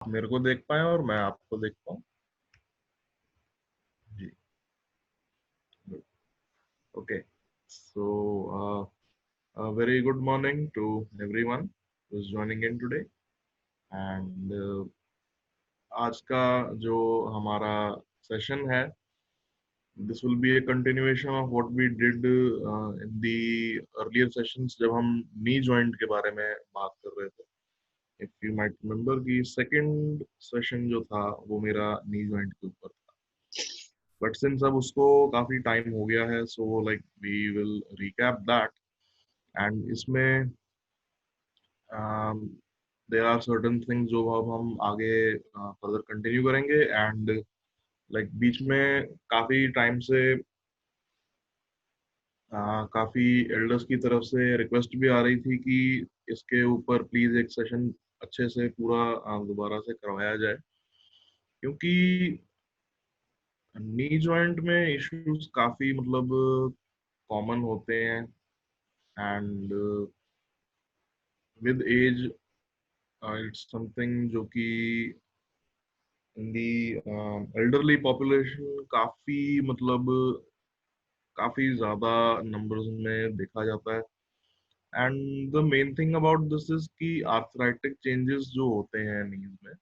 मेरे को देख पाए और मैं आपको देख पाऊँ। जी, good. Okay, so very good morning to everyone who is joining in today and आज का जो हमारा सेशन है, this will be a continuation of what we did in the earlier sessions जब हम नी जॉइंट के बारे में बात कर रहे थे। इफ यू माइट रिमेम्बर कि सेकंड सेशन जो था वो मेरा नी जॉइंट के ऊपर था, बट सिंस अब उसको काफी टाइम हो गया है, so like we will recap that. And इसमें देयर आर सर्टेन थिंग्स जो अब हम आगे फर्दर कंटिन्यू करेंगे। एंड लाइक बीच में काफी टाइम से काफी एल्डर्स की तरफ से रिक्वेस्ट भी आ रही थी कि इसके ऊपर प्लीज एक सेशन अच्छे से पूरा दोबारा से करवाया जाए, क्योंकि नी जॉइंट में इश्यूज काफी मतलब कॉमन होते हैं। And with as it's something जो कि इन दी एल्डरली पॉपुलेशन काफी मतलब काफी ज्यादा नंबर्स में देखा जाता है। And the main thing about this is कि आर्थराइटिक चेंजेस जो होते हैं नीज में,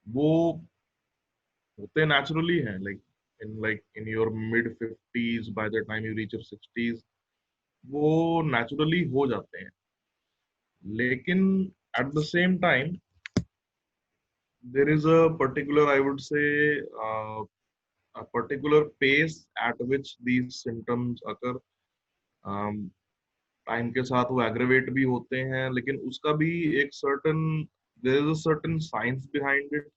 वो होते नेचुरली हैं। Like in your mid 50s, by the time you reach your 60s, वो नेचुरली हो जाते हैं। लेकिन at the same time there is a particular, I would say, a particular pace at which these symptoms occur. Time के साथ वो aggravate भी होते हैं, लेकिन उसका भी एक certain, there is a certain science behind it,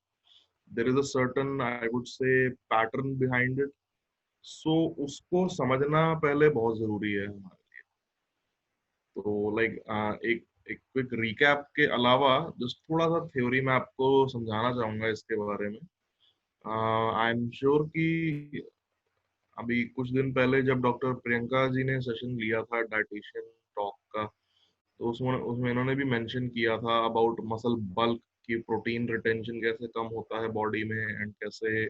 there is a certain, I would say, pattern behind it. So उसको समझना पहले बहुत जरूरी है हमारे लिए। तो लाइक एक एक क्विक रिकैप के अलावा जस्ट थोड़ा सा थ्योरी मैं आपको समझाना चाहूंगा इसके बारे में। आई एम श्योर कि अभी कुछ दिन पहले जब डॉक्टर प्रियंका जी ने सेशन लिया था डाइटिशियन टॉक का, तो उसमें उसमें इन्होंने भी मेंशन किया था अबाउट मसल बल्क, की प्रोटीन रिटेंशन कैसे कम होता है बॉडी में, एंड कैसे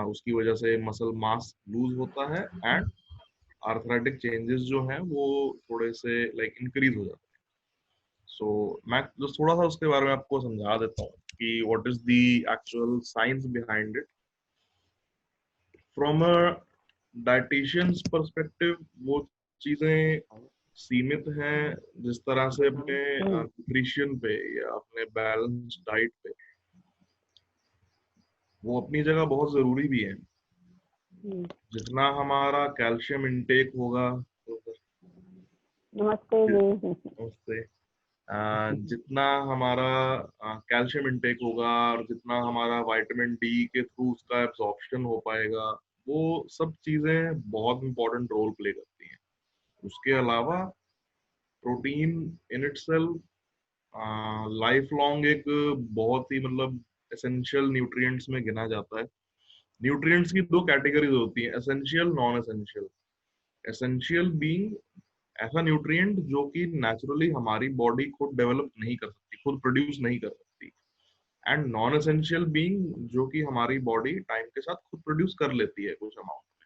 उसकी वजह से मसल मास लूज होता है, एंड आर्थराइटिक चेंजेस जो हैं वो थोड़े से लाइक इंक्रीज हो जाते हैं। सो मैं जो थोड़ा सा उसके बारे में आपको समझा देता हूँ कि what is the actual science behind it from a dietician's perspective. वो चीजें सीमित हैं जिस तरह से अपने न्यूट्रिशन पे या अपने बैलेंस डाइट पे, वो अपनी जगह बहुत जरूरी भी है। जितना हमारा कैल्शियम इंटेक होगा, नमस्ते जी। उससे जितना हमारा कैल्शियम इंटेक होगा और जितना हमारा विटामिन डी के थ्रू उसका एब्जॉर्प्शन हो पाएगा, वो सब चीजें बहुत इंपॉर्टेंट रोल प्ले करती हैं। उसके अलावा protein in itself life long एक बहुत ही मतलब एसेंशियल न्यूट्रिएंट्स में गिना जाता है। न्यूट्रिएंट्स की दो कैटेगरीज होती हैं, essential, non essential. Essential being ऐसा न्यूट्रिएंट जो कि नेचुरली हमारी बॉडी खुद डेवलप नहीं कर सकती, खुद प्रोड्यूस नहीं कर सकती। एंड नॉन एसेंशियल बीइंग जो कि हमारी बॉडी टाइम के साथ खुद प्रोड्यूस कर लेती है कुछ अमाउंट,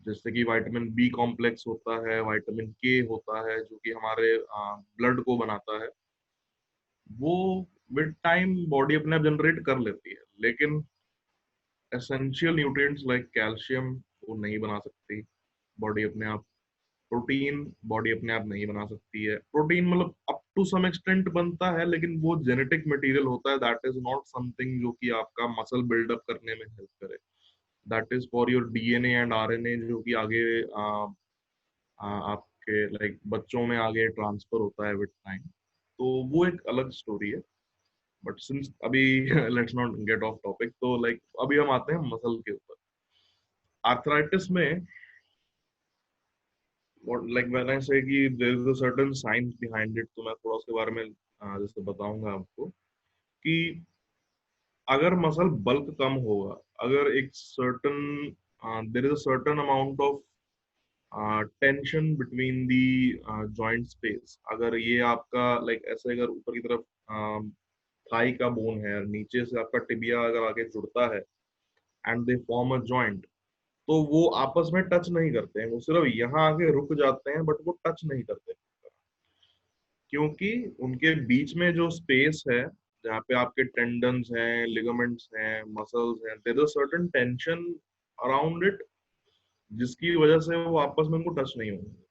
जैसे कि विटामिन बी कॉम्प्लेक्स होता है, विटामिन के होता है जो कि हमारे ब्लड को बनाता है। वो विद टाइम बॉडी अपने आप जनरेट कर लेती है, लेकिन एसेंशियल न्यूट्रिएंट्स लाइक कैल्शियम वो नहीं बना सकती बॉडी अपने आप। प्रोटीन बॉडी अपने आप नहीं बना सकती है। प्रोटीन मतलब अप टू सम एक्सटेंट बनता है, लेकिन वो जेनेटिक मटेरियल होता है, दैट इज नॉट समथिंग जो कि आपका मसल बिल्डअप करने में हेल्प करे। That is for your DNA and RNA, जो कि आगे आपके लाइक बच्चों में आगे ट्रांसफर होता है विद टाइम। तो वो एक अलग स्टोरी है। बट सिंस अभी let's not gate of topic, तो लाइक अभी हम आते हैं मसल के ऊपर। आर्थराइटिस में लाइक व्हेन आई से कि there is a certain science behind it, तो मैं थोड़ा उसके बारे में जैसे बताऊंगा आपको कि अगर मसल बल्क कम होगा, अगर एक certain there is a certain amount of tension between the joint space, अगर ये आपका लाइक ऐसे अगर ऊपर की तरफ थाई का बोन है, नीचे से आपका टिबिया अगर आगे जुड़ता है and they form a joint, तो वो आपस में टच नहीं करते हैं, वो सिर्फ यहाँ आके रुक जाते हैं, बट वो टच नहीं करते, क्योंकि उनके बीच में जो स्पेस है जहाँ पे आपके टेंडन्स हैं, लिगामेंट्स हैं, मसल्स हैं, there is a certain tension around it, जिसकी वजह से वो आपस में उनको टच नहीं होंगे।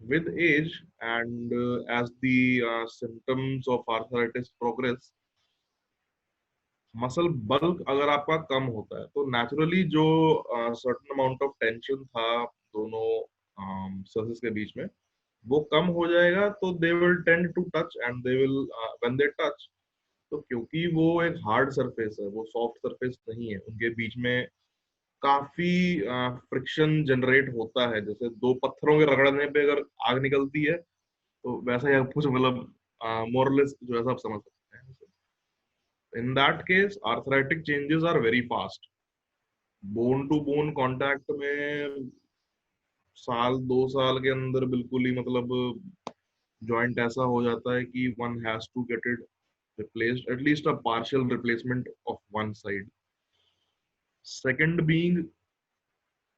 With age and as the symptoms of arthritis progress, muscle bulk अगर आपका कम होता है तो नेचुरली जो सर्टेन अमाउंट ऑफ टेंशन था दोनों सर्फेस के बीच में, वो कम हो जाएगा, तो they will tend to touch and they will when they touch, तो क्योंकि वो एक हार्ड सरफेस है, वो सॉफ्ट सरफेस नहीं है, उनके बीच में काफी फ्रिक्शन जनरेट होता है, जैसे दो पत्थरों के रगड़ने पे अगर आग निकलती है, तो वैसा ही आप कुछ मतलब मोरलेस जो है सब समझ सकते हैं। In that case arthritic changes are very fast, bone to bone contact में साल 2 साल के अंदर बिल्कुल ही मतलब जॉइंट ऐसा हो जाता है कि one has to get it replaced, at least a partial replacement of one side. Second being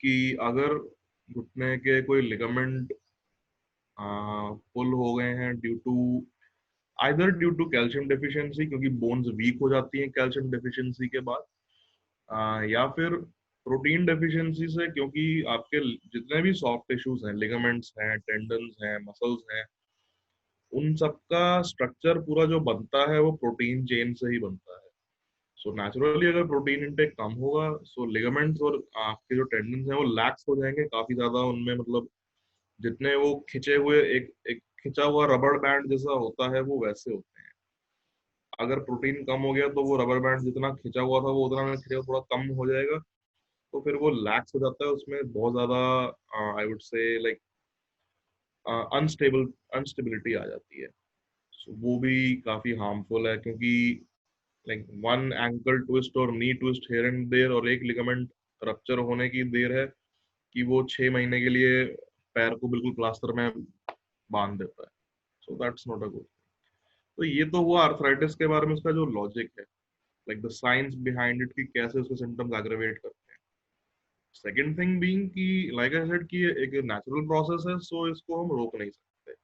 कि अगर घुटने के कोई लिगामेंट पुल हो गए हैं ड्यू टू कैल्शियम डेफिशिएंसी, क्योंकि बोन्स वीक हो जाती हैं कैल्शियम डेफिशिएंसी के बाद, या फिर प्रोटीन डेफिशिएंसी से, क्योंकि आपके जितने भी सॉफ्ट टिश्यूज हैं, लिगामेंट्स हैं, टेंडन्स हैं, मसल्स हैं, उन सबका स्ट्रक्चर पूरा जो बनता है वो प्रोटीन चेन से ही बनता है। सो नेचुरली अगर प्रोटीन इंटेक कम होगा, सो लिगामेंट्स और आपके जो टेंडन्स हैं वो लैक्स हो जाएंगे काफी ज्यादा, उनमें मतलब जितने वो खिंचे हुए एक एक खिंचा हुआ रबड़ बैंड जैसा होता है वो वैसे होते हैं। अगर प्रोटीन कम हो गया तो वो रबर बैंड जितना खिंचा हुआ था वो उतना में खिंचा थोड़ा कम हो जाएगा, तो फिर वो लैक्स हो जाता है, उसमें बहुत ज्यादा I would say like unstable unstability आ जाती है। So, वो भी काफी हार्मफुल है, क्योंकि लाइक वन एंकल ट्विस्ट और नी ट्विस्ट हेयर एंड देयर और एक लिगामेंट रप्चर होने की देर है कि वो 6 महीने के लिए पैर को बिल्कुल प्लास्टर में बांध देता है। So that's not a good. तो ये तो हुआ आर्थराइटिस के बारे में उसका जो लॉजिक है, like the science behind it, कि कैसे उसके सिम्टम्स एग्रेवेट करते हैं। सेकंड थिंग बीइंग कि लाइक आई सेड कि ये एक नेचुरल प्रोसेस है, सो इसको हम रोक नहीं सकते।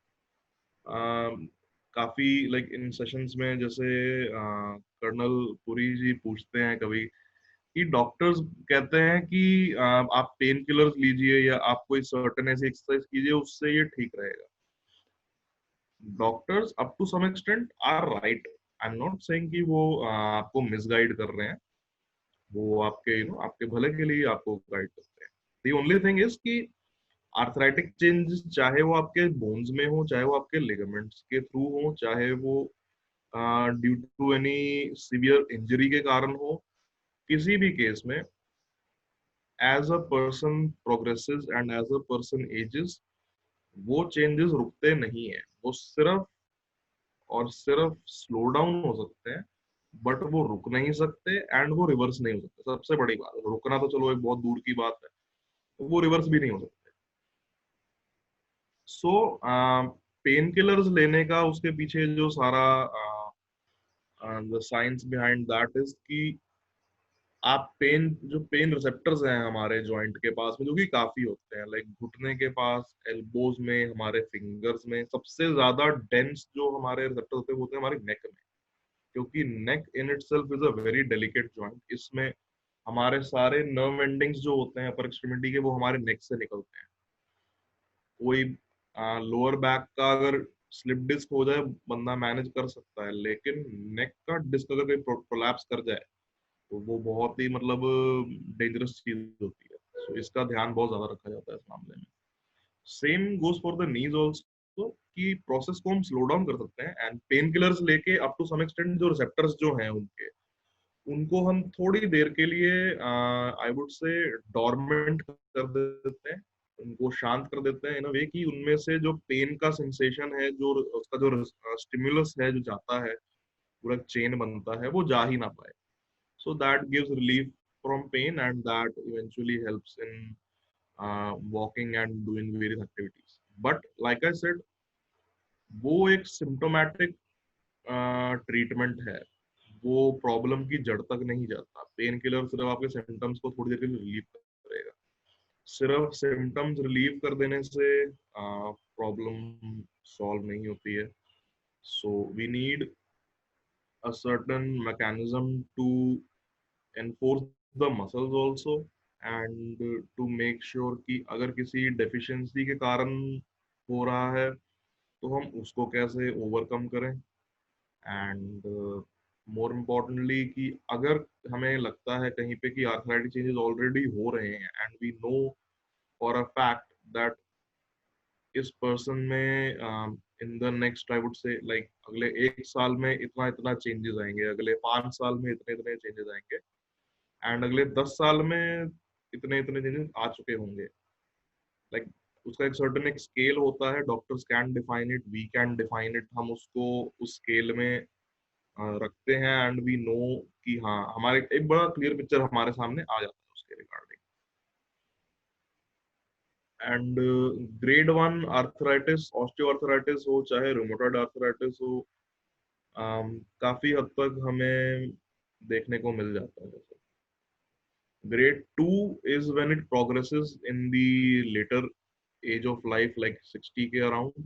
काफी लाइक इन सेशंस में जैसे कर्नल पुरी जी पूछते हैं कभी कि डॉक्टर्स कहते हैं कि आप पेन किलर्स लीजिए या आप कोई सर्टेन ऐसी एक्सरसाइज कीजिए उससे ये ठीक रहेगा। Doctors up to some extent are right, I am not saying कि वो आपको मिसगाइड कर रहे हैं, वो आपके आपके भले के लिए आपको गाइड करते हैं। दी ओनली थिंग इज कि आर्थराइटिक चेंजेस चाहे वो आपके बोन्स में हो, चाहे वो आपके लिगामेंट्स के थ्रू हो, चाहे वो due to any severe injury के कारण हो, किसी भी केस में as a person progresses and as a person ages, वो चेंजेस रुकते नहीं है, वो सिर्फ और सिर्फ स्लो डाउन हो सकते हैं, बट वो रुक नहीं सकते एंड वो रिवर्स नहीं हो सकते। सबसे बड़ी बात, रुकना तो चलो एक बहुत दूर की बात है, तो वो रिवर्स भी नहीं हो सकते। सो पेन किलर्स लेने का उसके पीछे जो सारा the science behind that is कि आप पेन रिसेप्टर्स हैं हमारे जॉइंट के पास में, जो कि काफी होते हैं, लाइक घुटने के पास, एल्बोज में, हमारे फिंगर्स में, सबसे ज्यादा डेंस जो हमारे रिसेप्टर्स होते हैं वो होते हैं हमारी नेक में, क्योंकि neck in itself is a very delicate joint. इसमें हमारे सारे नर्व एंडिंग्स जो होते हैं अपर एक्सट्रीमिटी के, वो हमारे नेक से निकलते हैं। कोई लोअर बैक का अगर स्लिप डिस्क हो जाए बंदा मैनेज कर सकता है, लेकिन नेक का डिस्क अगर कोई प्रोलैप्स कर जाए तो वो बहुत ही मतलब डेंजरस चीज होती है। so, इसका ध्यान बहुत ज्यादा रखा जाता है इस मामले में। Same goes for the knees also, कि प्रोसेस को हम स्लो डाउन कर सकते हैं एंड पेन किलर्स लेके अप टू सम एक्सटेंट जो रिसेप्टर्स जो हैं उनके, उनको हम थोड़ी देर के लिए आई वुड से डोरमेंट कर देते हैं, उनको शांत कर देते हैं इन अ वे कि उनमें से जो पेन का सेंसेशन है, जो उसका जो स्टिमुलस है जो जाता है, पूरा चेन बनता है, वो जा ही ना पाए। So that gives relief from pain and that eventually helps in walking and doing various activities. But like I said, वो एक symptomatic ट्रीटमेंट है वो प्रॉब्लम की जड़ तक नहीं जाता। पेन किलर सिर्फ आपके सिम्टम्स को थोड़ी देर के लिए रिलीव करेगा। सिर्फ सिम्टम्स रिलीव कर देने से प्रॉब्लम सॉल्व नहीं होती है। So we need a certain mechanism to enforce the muscles also and to make sure कि अगर किसी deficiency के कारण हो रहा है तो हम उसको कैसे ओवरकम करें। एंड मोर इम्पोर्टेंटली कि अगर हमें लगता है कहीं पे कि आर्थराइटिस चेंजेस ऑलरेडी हो रहे हैं and we know for a fact that इस पर्सन में in the next I would say like अगले 1 साल में इतना इतना चेंजेस आएंगे, अगले 5 साल में इतने इतने चेंजेस आएंगे एंड अगले 10 साल में इतने इतने चेंजेस आ चुके होंगे। लाइक उसका एक सर्टेन एक स्केल होता है, doctors can define it, we can define it, हम उसको उस स्केल में रखते हैं एंड वी नो कि हाँ हमारे एक बड़ा क्लियर पिक्चर हमारे सामने आ जाता है उसके regarding. And grade 1 arthritis, osteoarthritis हो चाहे रूमेटॉइड आर्थराइटिस हो, काफी हद तक हमें देखने को मिल जाता है। Grade 2 is when it progresses in the later age of life, like 60 के अराउंड।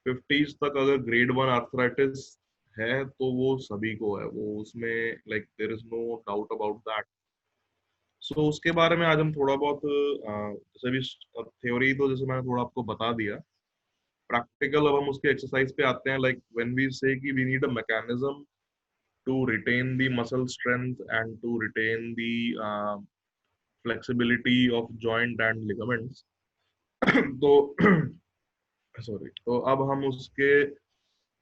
50s तक अगर ग्रेड 1 आर्थराइटिस है तो वो सभी को है, वो उसमें like there is no doubt about that. So उसके बारे में आज हम थोड़ा बहुत जैसे भी थ्योरी तो जैसे मैंने थोड़ा आपको बता दिया, प्रैक्टिकल अब हम उसके एक्सरसाइज पे आते हैं। लाइक व्हेन वी से कि we need a mechanism to retain the muscle strength and to retain the flexibility of joint and ligaments तो सॉरी, तो अब हम उसके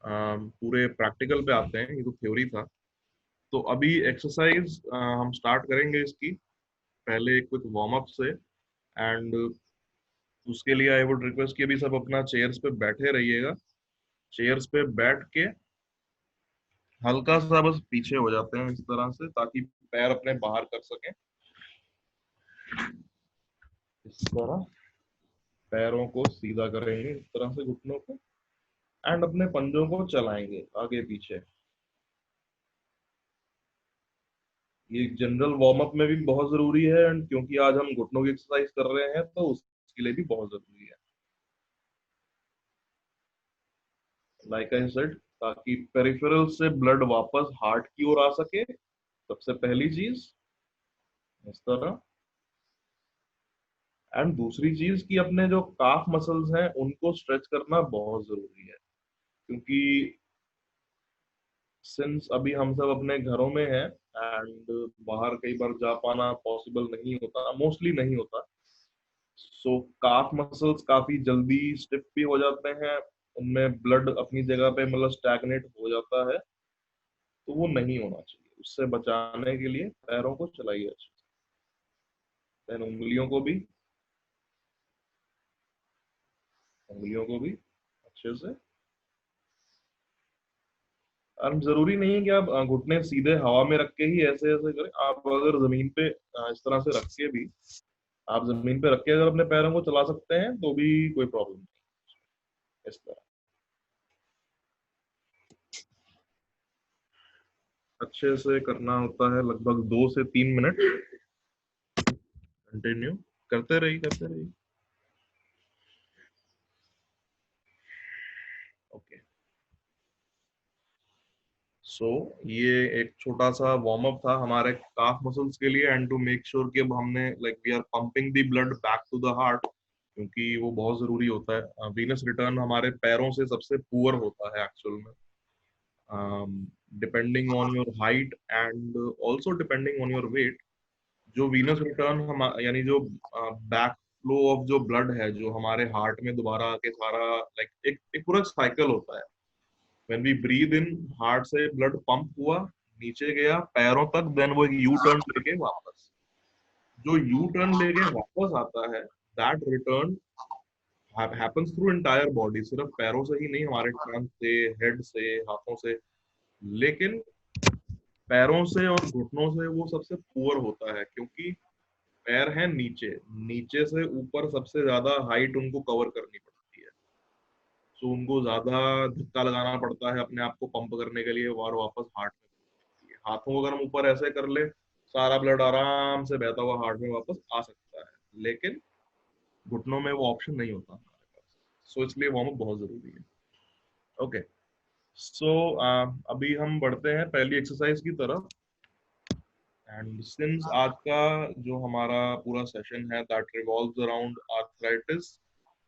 पूरे प्रैक्टिकल पे आते हैं। ये तो थ्योरी था, तो अभी एक्सरसाइज हम स्टार्ट करेंगे इसकी पहले एक क्विक वार्म अप से। एंड उसके लिए आई वुड रिक्वेस्ट कि अभी सब अपना चेयर्स पे बैठे रहिएगा। चेयर्स पे बैठ के हल्का सा बस पीछे हो जाते हैं इस तरह से ताकि पैर अपने बाहर कर सकें, इस तरह पैरों को सीधा करेंगे इस तरह से घुटनों को एंड अपने पंजों को चलाएंगे आगे पीछे। ये जनरल वार्म अप में भी बहुत जरूरी है एंड क्योंकि आज हम घुटनों की एक्सरसाइज कर रहे हैं तो उसके लिए भी बहुत जरूरी है, लाइक आई सेड, ताकि पेरिफेरल से ब्लड वापस हार्ट की ओर आ सके। सबसे पहली चीज इस तरह। एंड दूसरी चीज कि अपने जो काफ मसल्स हैं उनको स्ट्रेच करना बहुत जरूरी है, क्योंकि सिंस अभी हम सब अपने घरों में हैं एंड बाहर कई बार जा पाना पॉसिबल नहीं होता, मोस्टली नहीं होता। सो काफ मसल्स काफी जल्दी स्टिफ भी हो जाते हैं, उनमें ब्लड अपनी जगह पे मतलब स्टैग्नेट हो जाता है, तो वो नहीं होना चाहिए। उससे बचाने के लिए पैरों को चलाइए अच्छे से, देन उंगलियों को भी अच्छे से। और जरूरी नहीं है कि आप घुटने सीधे हवा में रख के ही ऐसे ऐसे करें। आप अगर जमीन पे इस तरह से रख के भी, आप जमीन पे रख के अगर अपने पैरों को चला सकते हैं तो भी कोई प्रॉब्लम नहीं। इस तरह अच्छे से करना होता है, लगभग 2 से 3 मिनट कंटिन्यू करते रहिए। ओके, सो ये एक छोटा सा वार्म अप था हमारे काफ मसल्स के लिए एंड टू मेक श्योर कि अब हमने like we are pumping the blood back to the heart, क्योंकि वो बहुत जरूरी होता है। वीनस रिटर्न हमारे पैरों से सबसे पुअर होता है एक्चुअल में, depending on your height and also depending on your weight. जो वीनस रिटर्न हम यानी जो बैक फ्लो ऑफ जो ब्लड है जो हमारे हार्ट में दोबारा आके सारा लाइक एक पूरा साइकिल होता है। When we breathe in, heart से ब्लड पंप हुआ, नीचे गया पैरों तक, देन वो एक यू टर्न लेके वापस, जो यू टर्न लेके वापस आता है, that return happens through entire body, सिर्फ पैरों से ही नहीं, हमारे टंग से, हेड से, हाथों से। लेकिन पैरों से और घुटनों से वो सबसे पुअर होता है, क्योंकि पैर है नीचे, नीचे से ऊपर सबसे ज्यादा हाइट उनको कवर करनी पड़ती है। तो उनको ज्यादा धक्का लगाना पड़ता है अपने आप को पंप करने के लिए और वापस हार्ट में। हाथों को अगर हम ऊपर ऐसे कर ले, सारा ब्लड आराम से बहता हुआ हार्ट में वापस आ सकता है, लेकिन घुटनों में वो ऑप्शन नहीं होता हमारे पास। सो इसलिए वार्म अप बहुत जरूरी है। ओके, सो अभी हम बढ़ते हैं पहली एक्सरसाइज की तरफ। एंड सिंस आज का जो हमारा पूरा सेशन है that revolves around arthritis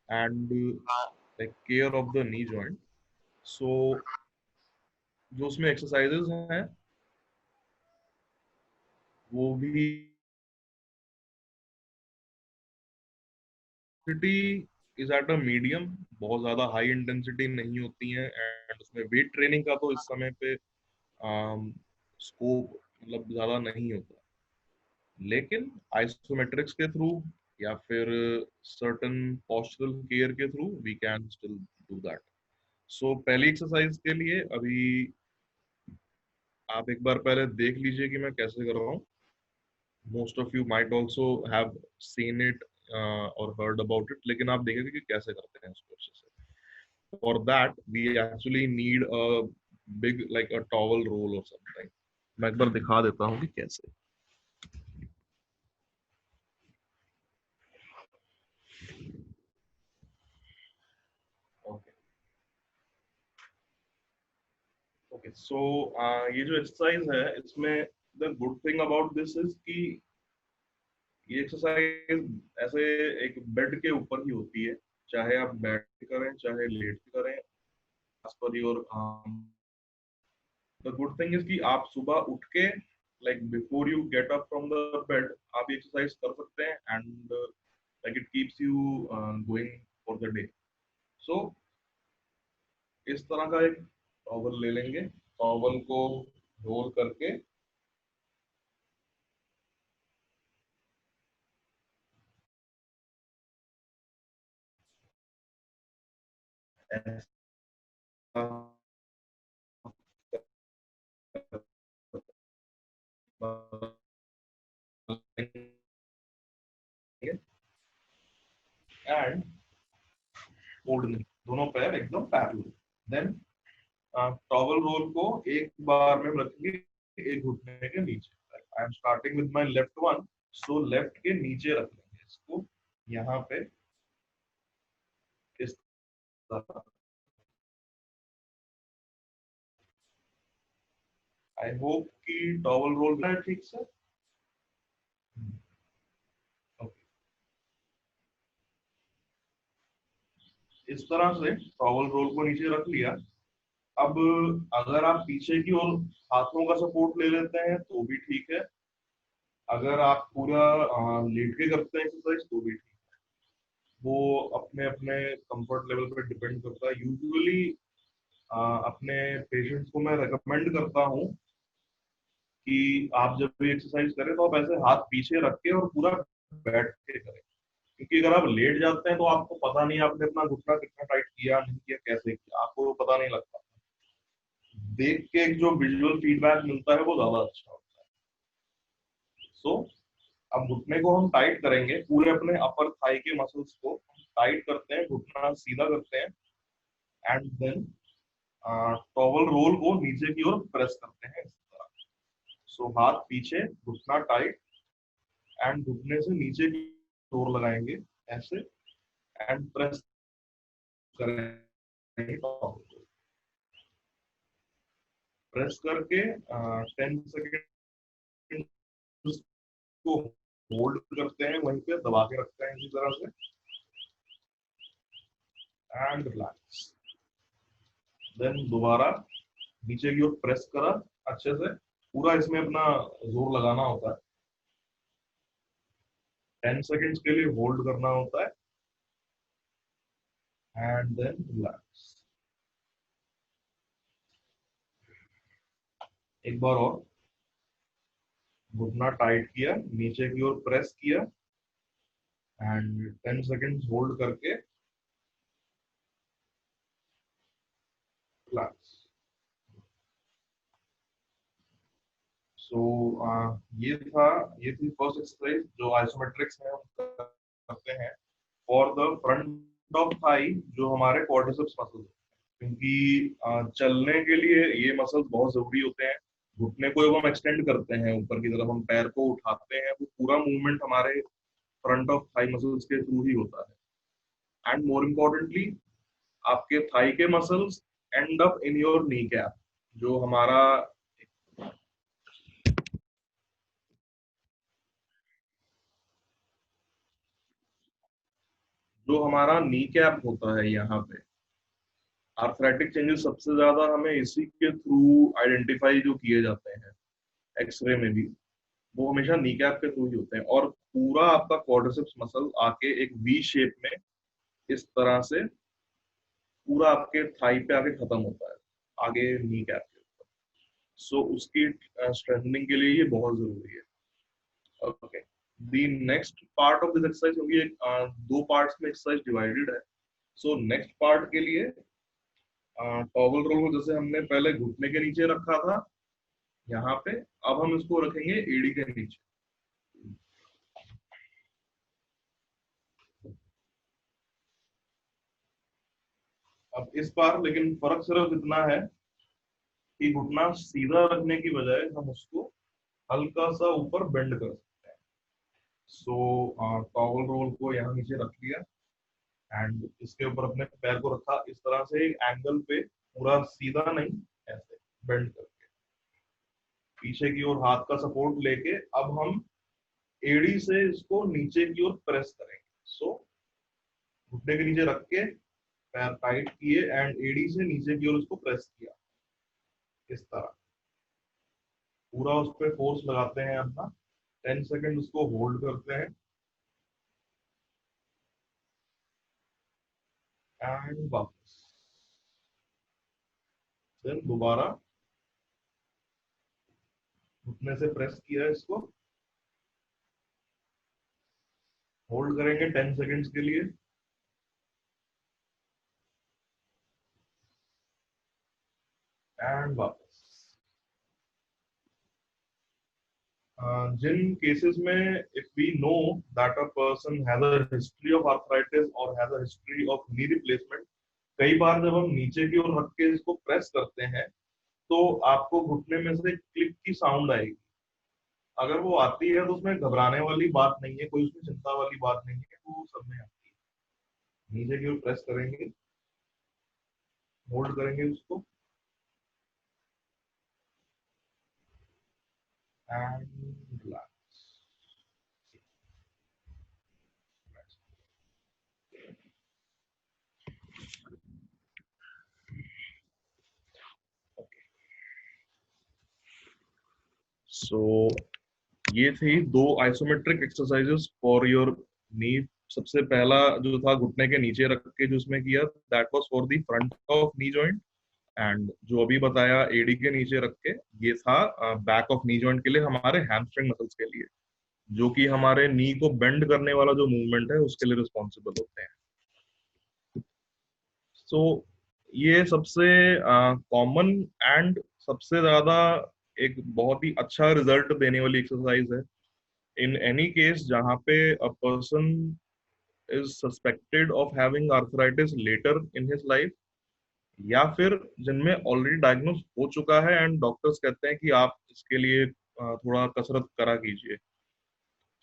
and like care of the knee joint, so जो उसमें एक्सरसाइजेज हैं वो भी इज एट अ मीडियम, बहुत ज्यादा हाई इंटेंसिटी नहीं होती है। एंड उसमें वेट ट्रेनिंग का तो इस समय पे स्कोप मतलब ज्यादा नहीं होता, लेकिन आइसोमेट्रिक्स के थ्रू या फिर सर्टन पोस्चरल केयर के through we can still do that. So पहली एक्सरसाइज के लिए अभी आप एक बार पहले देख लीजिए कि मैं कैसे कर रहा हूँ। Most of you might also have seen it और हर्ड अबाउट इट, लेकिन आप देखेंगे कि कैसे करते हैं उसको अच्छे से। For that we actually need a big like a towel roll और समथिंग। मैं एक बार दिखा देता हूँ कि कैसे। ओके ओके, सो ये जो एक्सरसाइज है इसमें the good thing about this is कि ये एक्सरसाइज ऐसे एक बेड के ऊपर ही होती है, चाहे आप बैठ के करें चाहे लेट के करें, as per your the good thing is कि आप सुबह उठ के like before you get up from the bed आप ये एक्सरसाइज कर सकते हैं and like it keeps you going for the day. So इस तरह का एक टॉवल ले लेंगे, टॉवल को रोल करके ऐसा एंड ओढ़नी, दोनों पैर एकदम पैरेलल। देन टॉवल रोल को एक बार में रखेंगे एक घुटने के नीचे। I am starting with my left one, so left के नीचे रख लेंगे इसको यहाँ पे इस तरह। आई होप कि टॉवल रोल है ठीक से। Okay. इस तरह से टॉवल रोल को नीचे रख लिया। अब अगर आप पीछे की ओर हाथों का सपोर्ट ले लेते हैं तो भी ठीक है, अगर आप पूरा लेट के करते हैं एक्सरसाइज तो भी ठीक है। वो अपने अपने कंफर्ट लेवल पर डिपेंड करता है। यूजुअली अपने पेशेंट्स को मैं रेकमेंड करता हूँ कि आप जब भी एक्सरसाइज करें तो आप ऐसे हाथ पीछे रख के और पूरा बैठ के करें, क्योंकि अगर आप लेट जाते हैं तो आपको पता नहीं आपने अपना घुटना कितना टाइट किया नहीं किया कैसे किया, आपको पता नहीं लगता। देख के एक जो विजुअल फीडबैक मिलता है वो ज्यादा अच्छा होता है। सो अब घुटने को हम टाइट करेंगे, पूरे अपने अपर थाई के मसल्स को टाइट करते हैं, घुटना सीधा करते हैं एंड देन टॉवल रोल को नीचे की ओर प्रेस करते हैं इस तरह। सो हाथ पीछे, घुटना टाइट एंड घुटने से नीचे की ओर लगाएंगे ऐसे एंड प्रेस करेंगे टॉवल को। प्रेस करके 10 सेकेंड को होल्ड करते हैं, वहीं पे दबा के रखते हैं इसी तरह से एंड रिलैक्स। देन दोबारा नीचे की ओर प्रेस करा अच्छे से, पूरा इसमें अपना जोर लगाना होता है, 10 सेकेंड्स के लिए होल्ड करना होता है एंड देन रिलैक्स। एक बार और, घुटना टाइट किया, नीचे की ओर प्रेस किया एंड 10 सेकेंड्स होल्ड करके रिलैक्स। सो ये थी फर्स्ट एक्सरसाइज जो आइसोमेट्रिक्स में हम करते हैं for the front of thigh, जो हमारे क्वाड्रिसेप्स मसल क्योंकि चलने के लिए ये मसल्स बहुत जरूरी होते हैं। घुटने को जब हम एक्सटेंड करते हैं ऊपर की तरफ, हम पैर को उठाते हैं, वो पूरा मूवमेंट हमारे फ्रंट ऑफ थाई मसल्स के थ्रू ही होता है। एंड मोर इम्पोर्टेंटली, आपके थाई के muscles and up in your knee cap. जो हमारा जो हमारा नी कैप होता है यहाँ पे, आर्थराइटिक चेंजेस सबसे ज्यादा हमें इसी के थ्रू आइडेंटिफाई जो किए जाते हैं एक्सरे में भी, वो हमेशा नी कैप के थ्रू ही होते हैं। और पूरा आपका क्वाड्रिसेप्स मसल आके एक वी शेप में इस तरह से पूरा आपके थाई पे आके खत्म होता है, आगे नी कैप के ऊपर। सो उसकी स्ट्रेंथनिंग के लिए ये बहुत जरूरी है। Okay, the next part of this exercise, क्योंकि दो पार्ट्स में एक्सरसाइज डिवाइडेड है, सो नेक्स्ट पार्ट के लिए टॉवल रोल को जैसे हमने पहले घुटने के नीचे रखा था यहाँ पे, अब हम इसको रखेंगे एड़ी के नीचे। अब इस बार लेकिन फर्क सिर्फ इतना है कि घुटना सीधा रखने की बजाय हम उसको हल्का सा ऊपर बेंड कर सकते हैं। सो टॉवल रोल को यहाँ नीचे रख लिया एंड इसके ऊपर अपने पैर को रखा इस तरह से, एक एंगल पे, पूरा सीधा नहीं, ऐसे बेंड करके पीछे की ओर हाथ का सपोर्ट लेके अब हम एड़ी से इसको नीचे की ओर प्रेस करेंगे। सो घुटने के नीचे रख के पैर टाइट किए एंड एड़ी से नीचे की ओर उसको प्रेस किया इस तरह, पूरा उस पर फोर्स लगाते हैं अपना। 10 सेकेंड उसको होल्ड करते हैं एंड वापस, फिर दोबारा घुटने से प्रेस किया, इसको होल्ड करेंगे 10 सेकेंड्स के लिए एंड वापस। जिन केसेस में if we know that a person has a history of arthritis और has a history of knee replacement, कई बार जब हम नीचे की ओर रख के इसको प्रेस करते हैं तो आपको घुटने में से क्लिक की साउंड आएगी। अगर वो आती है तो उसमें घबराने वाली बात नहीं है, कोई उसमें चिंता वाली बात नहीं है, वो सब में आती है। नीचे की ओर प्रेस करेंगे, होल्ड करेंगे उसको एंड रिलैक्स। सो ये थी दो isometric exercises for your knee. सबसे पहला जो था घुटने के नीचे रख के जो उसमें किया, that was for the front of knee joint. And जो अभी बताया एडी के नीचे रख के, ये था बैक ऑफ नी जॉइंट के लिए, हमारे हैमस्ट्रिंग मसल्स के लिए, जो कि हमारे नी को बेंड करने वाला जो मूवमेंट है उसके लिए रिस्पॉन्सिबल होते हैं। सो ये सबसे कॉमन एंड सबसे ज्यादा एक बहुत ही अच्छा रिजल्ट देने वाली एक्सरसाइज है इन एनी केस जहाँ पे a person is suspected of having arthritis later in his life, या फिर जिनमें ऑलरेडी डायग्नोज हो चुका है एंड डॉक्टर्स कहते हैं कि आप इसके लिए थोड़ा कसरत करा कीजिए।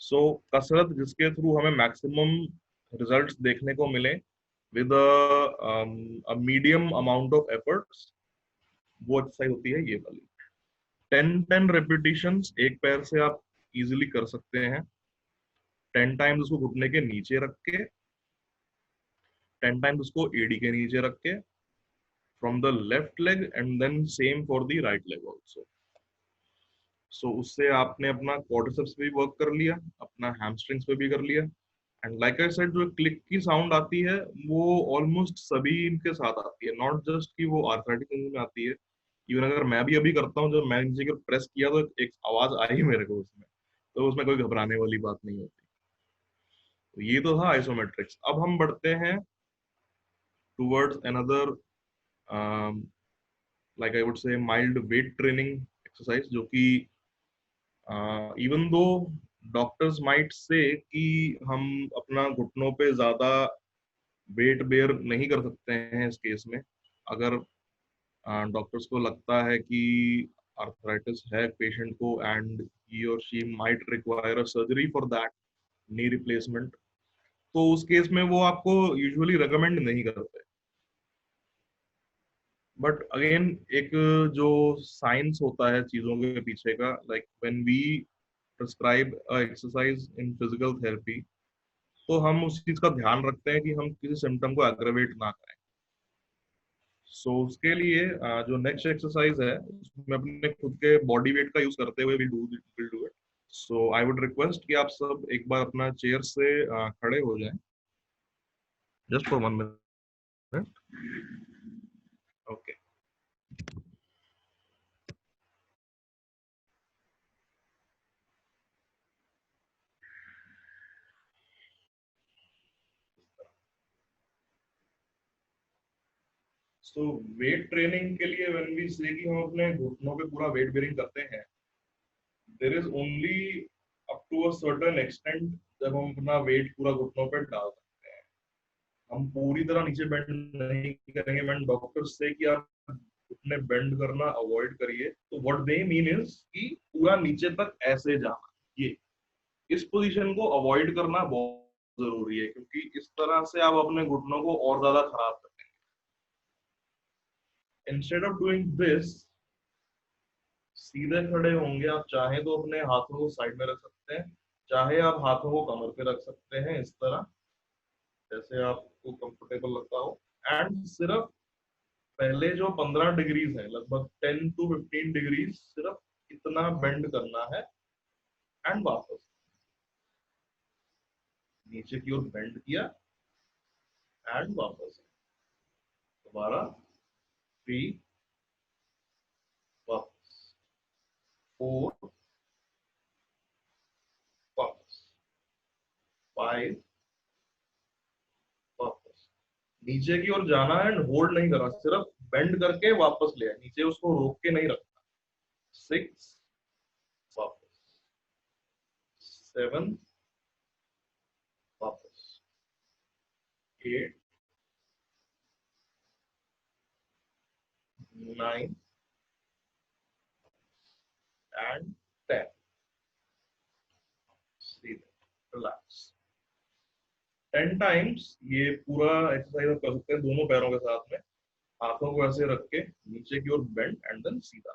सो कसरत जिसके थ्रू हमें मैक्सिमम रिजल्ट्स देखने को मिले with a medium amount of efforts, वो एक्सरसाइज होती है ये वाली। 10-10 रेपिटेशंस एक पैर से आप इजीली कर सकते हैं। 10 टाइम्स उसको घुटने के नीचे रख के, 10 टाइम्स उसको एडी के नीचे रख के, from the left leg, and then same for the right leg also. So उससे आपने अपना क्वाड्रिसेप्स पे भी वर्क कर लिया, अपना हैमस्ट्रिंग्स पे भी कर लिया। एंड लाइक आई सेड, जो क्लिक की साउंड आती है वो ऑलमोस्ट सभी इनके साथ आती है, नॉट जस्ट कि वो आर्थराइटिक में आती है। इवन अगर मैं भी अभी करता हूँ, जब मैं नीचे की प्रेस किया तो एक आवाज आई मेरे को उसमें, तो उसमें कोई घबराने वाली बात नहीं होती। तो ये तो था आइसोमेट्रिक्स। अब हम बढ़ते हैं towards another, like I would से माइल्ड वेट ट्रेनिंग एक्सरसाइज, जो कि even though doctors might say कि हम अपना घुटनों पे ज्यादा वेट बेयर नहीं कर सकते हैं इस केस में, अगर डॉक्टर्स को लगता है कि आर्थराइटिस है पेशेंट को एंड ही और she might require a surgery for that, knee replacement, तो उस केस में वो आपको यूजुअली रेकमेंड नहीं करते। बट अगेन एक जो साइंस होता है चीजों के पीछे का, like when we prescribe exercise in physical therapy, तो हम उस चीज का ध्यान रखते हैं कि हम किसी सिम्टम को एग्रेवेट ना करें। सो उसके लिए जो नेक्स्ट एक्सरसाइज है उसमें अपने खुद के बॉडी वेट का यूज करते हुए will do it. So I would request कि आप सब एक बार अपना चेयर से खड़े हो जाएं, just for 1 minute. Okay. So weight training के लिए व्हेन वी से कि हम अपने घुटनों पे पूरा वेट बेरिंग करते हैं, there is only up to a certain extent जब हम अपना वेट पूरा घुटनों पे डाल सकते हैं। हम पूरी तरह नीचे बेंड नहीं करेंगे। मैंने डॉक्टर से कि आप घुटने बेंड करना अवॉइड करिए, तो व्हाट दे मीन इज कि पूरा नीचे तक ऐसे जाना, ये इस पोजीशन को अवॉइड करना बहुत जरूरी है, क्योंकि इस तरह से आप अपने घुटनों को और ज्यादा खराब करते हैं। इंस्टेड ऑफ डूइंग दिस, सीधे खड़े होंगे आप, चाहे तो अपने हाथों को साइड में रख सकते हैं, चाहे आप हाथों को कमर पे रख सकते हैं इस तरह, जैसे आपको कंफर्टेबल लगता हो। एंड सिर्फ पहले जो 15 डिग्रीज है, लगभग 10 to 15 डिग्रीज, सिर्फ इतना बेंड करना है एंड वापस नीचे की ओर बेंड किया एंड वापस दोबारा, 3, वापस 4, वापस 5, वापस नीचे की ओर जाना है एंड होल्ड नहीं करना, सिर्फ बेंड करके वापस ले आए, नीचे उसको रोक के नहीं रखना। 6, वापस 7, वापस 8, 9 एंड 10। Relax 10 times. ये पूरा एक्सरसाइज आप कर सकते हैं दोनों पैरों के साथ में, हाथों को ऐसे रख के नीचे की ओर बेंड एंड देन सीधा।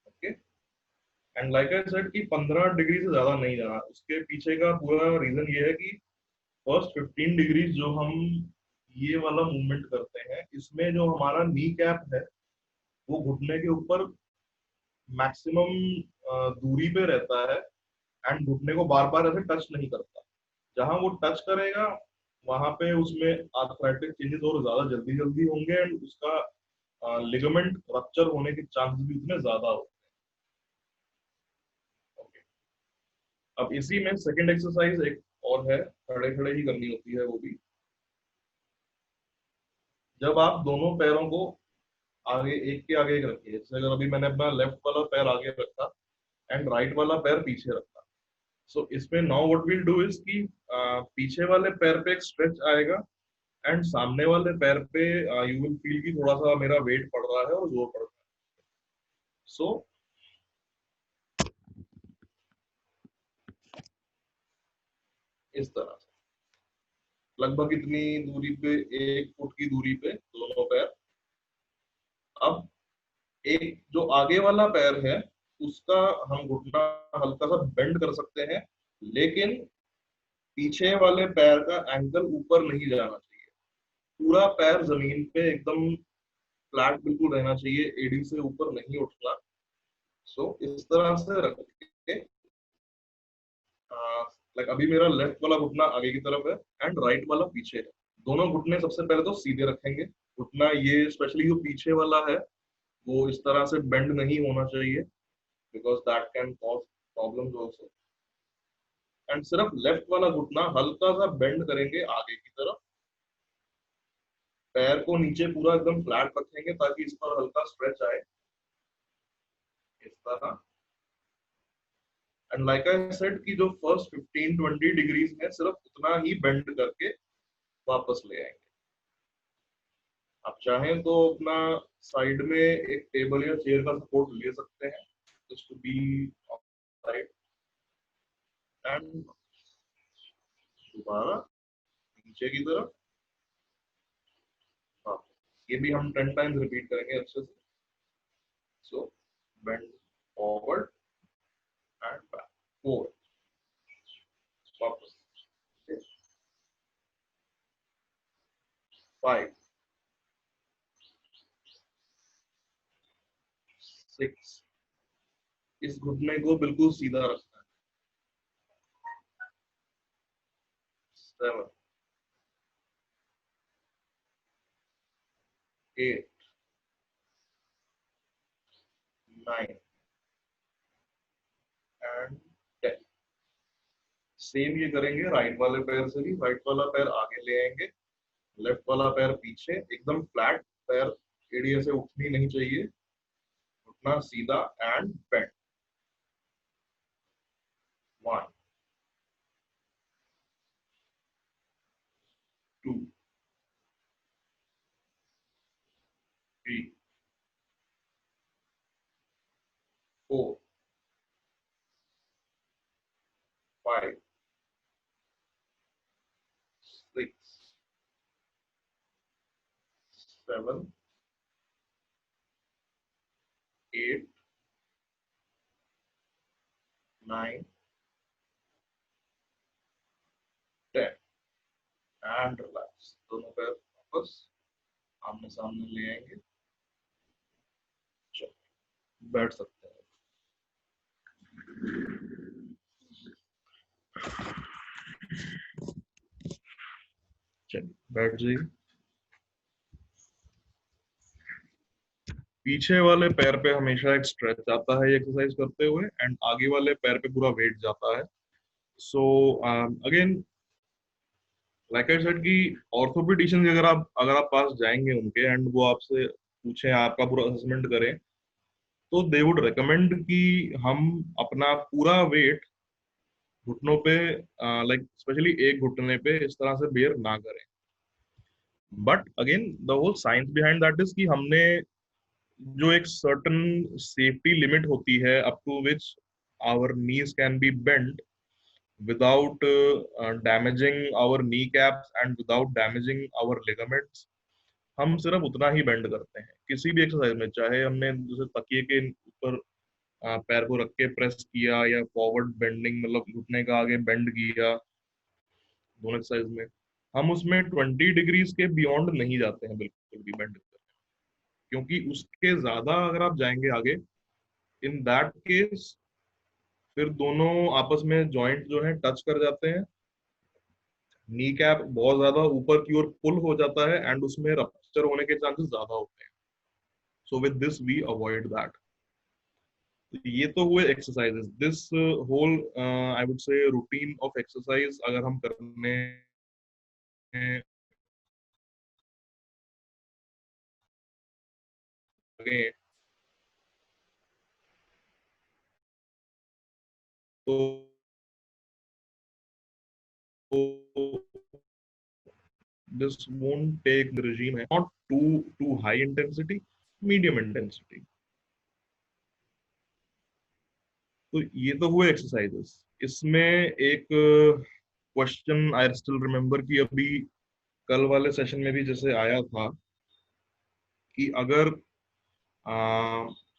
Okay. And like I said कि 15 डिग्री से ज्यादा नहीं जाना। उसके पीछे का पूरा रीजन ये है कि फर्स्ट 15 डिग्रीज जो हम ये वाला मूवमेंट करते हैं, इसमें जो हमारा नी कैप है वो घुटने के ऊपर मैक्सिमम दूरी पे रहता है एंड घुटने को बार बार ऐसे टच नहीं करता। जहां वो टच करेगा वहां पे उसमें आर्थराइटिक चेंजेस और ज्यादा जल्दी जल्दी होंगे एंड उसका लिगामेंट रप्चर होने के चांसेस भी उतने ज्यादा होते हैं। ओके। अब इसी में सेकंड एक्सरसाइज एक और है, खड़े खड़े ही करनी होती है वो भी। जब आप दोनों पैरों को आगे, एक के आगे एक रखिए, जैसे अगर अभी मैंने अपना लेफ्ट वाला पैर आगे रखा एंड राइट वाला पैर पीछे रखा, सो इसमें now what will do is कि पीछे वाले पैर पे एक स्ट्रेच आएगा एंड सामने वाले पैर पे यू विल फील कि थोड़ा सा मेरा वेट पड़ रहा है और जोर पड़ रहा है। सो इस तरह से लगभग इतनी दूरी पे, 1 फुट की दूरी पे दोनों पैर। अब एक जो आगे वाला पैर है उसका हम घुटना हल्का सा बेंड कर सकते हैं, लेकिन पीछे वाले पैर का एंगल ऊपर नहीं जाना चाहिए। पूरा पैर जमीन पे एकदम फ्लैट बिल्कुल रहना चाहिए, एड़ी से ऊपर नहीं उठना। सो इस तरह से रख के, लाइक अभी मेरा लेफ्ट वाला घुटना आगे की तरफ है एंड राइट वाला पीछे है। दोनों घुटने सबसे पहले तो सीधे रखेंगे। घुटना ये स्पेशली जो पीछे वाला है वो इस तरह से बेंड नहीं होना चाहिए, because that can cause problems also. And सिर्फ लेफ्ट वाला घुटना हल्का सा बेंड करेंगे आगे की तरफ, पैर को नीचे पूरा एकदम फ्लैट रखेंगे ताकि इस पर हल्का स्ट्रेच आए, इस तरह। एंड लाइक आई सेड कि जो फर्स्ट 15-20 डिग्रीज में सिर्फ उतना ही बेंड करके वापस ले आएंगे। आप चाहें तो अपना साइड में एक टेबल या चेयर का सपोर्ट ले सकते हैं, just to be right. And दोबारा नीचे की तरफ। हाँ, ये भी हम 10 टाइम्स रिपीट करेंगे अच्छे से। So bend forward and back, forward, वापस, 5, 6, इस घुटने को बिल्कुल सीधा रखना है, 7, 8, 9 एंड 10। सेम ये करेंगे राइट वाले पैर से भी। राइट वाला पैर आगे ले आएंगे, लेफ्ट वाला पैर पीछे, एकदम फ्लैट, पैर एड़िया से उठनी नहीं चाहिए, उठना सीधा एंड बेंड। 1, 2, 3, 4, 5, 6, 7, 8, 9, 10 and relax. दोनों पैर वापस आमने सामने ले आएंगे। चलो, बैठ सकते हैं। चलिए बैठ जाइए। पीछे वाले पैर पे हमेशा एक स्ट्रेच आता है एक्सरसाइज करते हुए, एंड आगे वाले पैर पे पूरा वेट जाता है। So again, like I said कि ऑर्थोपेडिशियन अगर आप पास जाएंगे उनके, एंड वो आपसे पूछें, आपका पूरा असेसमेंट करें, तो दे वुड रिकमेंड कि हम अपना पूरा वेट घुटनों पे, लाइक स्पेशली एक घुटने पे इस तरह से बेयर ना करें। But again the whole science behind that is कि हमने जो एक सर्टन सेफ्टी लिमिट होती है up to which our knees can be bent without damaging our kneecaps and without damaging our ligaments, हम सिर्फ उतना ही बेंड करते हैं किसी भी एक्सरसाइज में। चाहे हमने जैसे तकिए के ऊपर पैर को रख के प्रेस किया, या फॉरवर्ड बेंडिंग मतलब घुटने का आगे बेंड किया, दोनों एक्सरसाइज में हम उसमें 20 डिग्रीज के बियॉन्ड नहीं जाते हैं बिल्कुल भी बेंड करने। क्योंकि उसके ज्यादा अगर आप जाएंगे आगे, इन दैट केस फिर दोनों आपस में जॉइंट जो है टच कर जाते हैं, नी कैप बहुत ज्यादा ऊपर की ओर पुल हो जाता है, एंड उसमें रप्चर होने के चांसेस ज्यादा होते हैं। So with this we avoid that. ये तो हुए exercises. This whole I would say routine of exercise अगर हम करने लगे तो this won't take the regime है not too high intensity, medium intensity। तो ये तो हुए एक्सरसाइजेस। इसमें एक क्वेश्चन आई स्टिल रिमेम्बर कि अभी कल वाले सेशन में भी जैसे आया था कि अगर आ,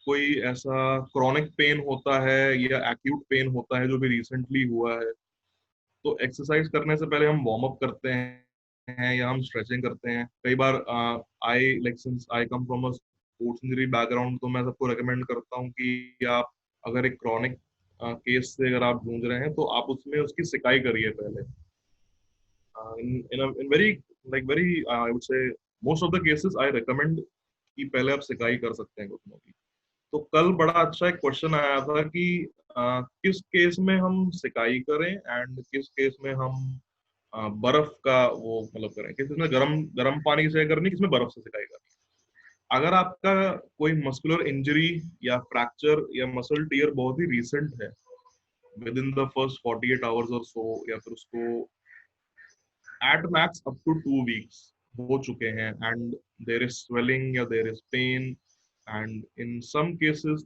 कोई ऐसा क्रॉनिक पेन होता है या एक्यूट पेन होता है जो भी रिसेंटली हुआ है, तो एक्सरसाइज करने से पहले हम वार्म अप करते हैं या हम स्ट्रेचिंग करते हैं। कई बार I like since I come from a sports injury background, तो मैं सबको रेकमेंड करता हूँ कि आप अगर एक क्रॉनिक केस से अगर आप जूझ रहे हैं तो आप उसमें उसकी सिकाई करिए पहले। in very like very I would say most of the cases I recommend कि पहले आप सिकाई कर सकते हैं घुटनों की। तो कल बड़ा अच्छा एक क्वेश्चन आया था कि किस केस में हम सिकाई करें एंड किस केस में हम बर्फ का वो मतलब करें, किस में गरम गरम पानी की सिकाई करनी, किसमें बर्फ से सिकाई करनी। अगर आपका कोई मस्कुलर इंजरी या फ्रैक्चर या मसल टीयर बहुत ही रिसेंट है, within the first 48 hours और सो, या फिर उसको at max up to 2 weeks, हो चुके हैं एंड देयर इज स्वेलिंग या there is pain and in some cases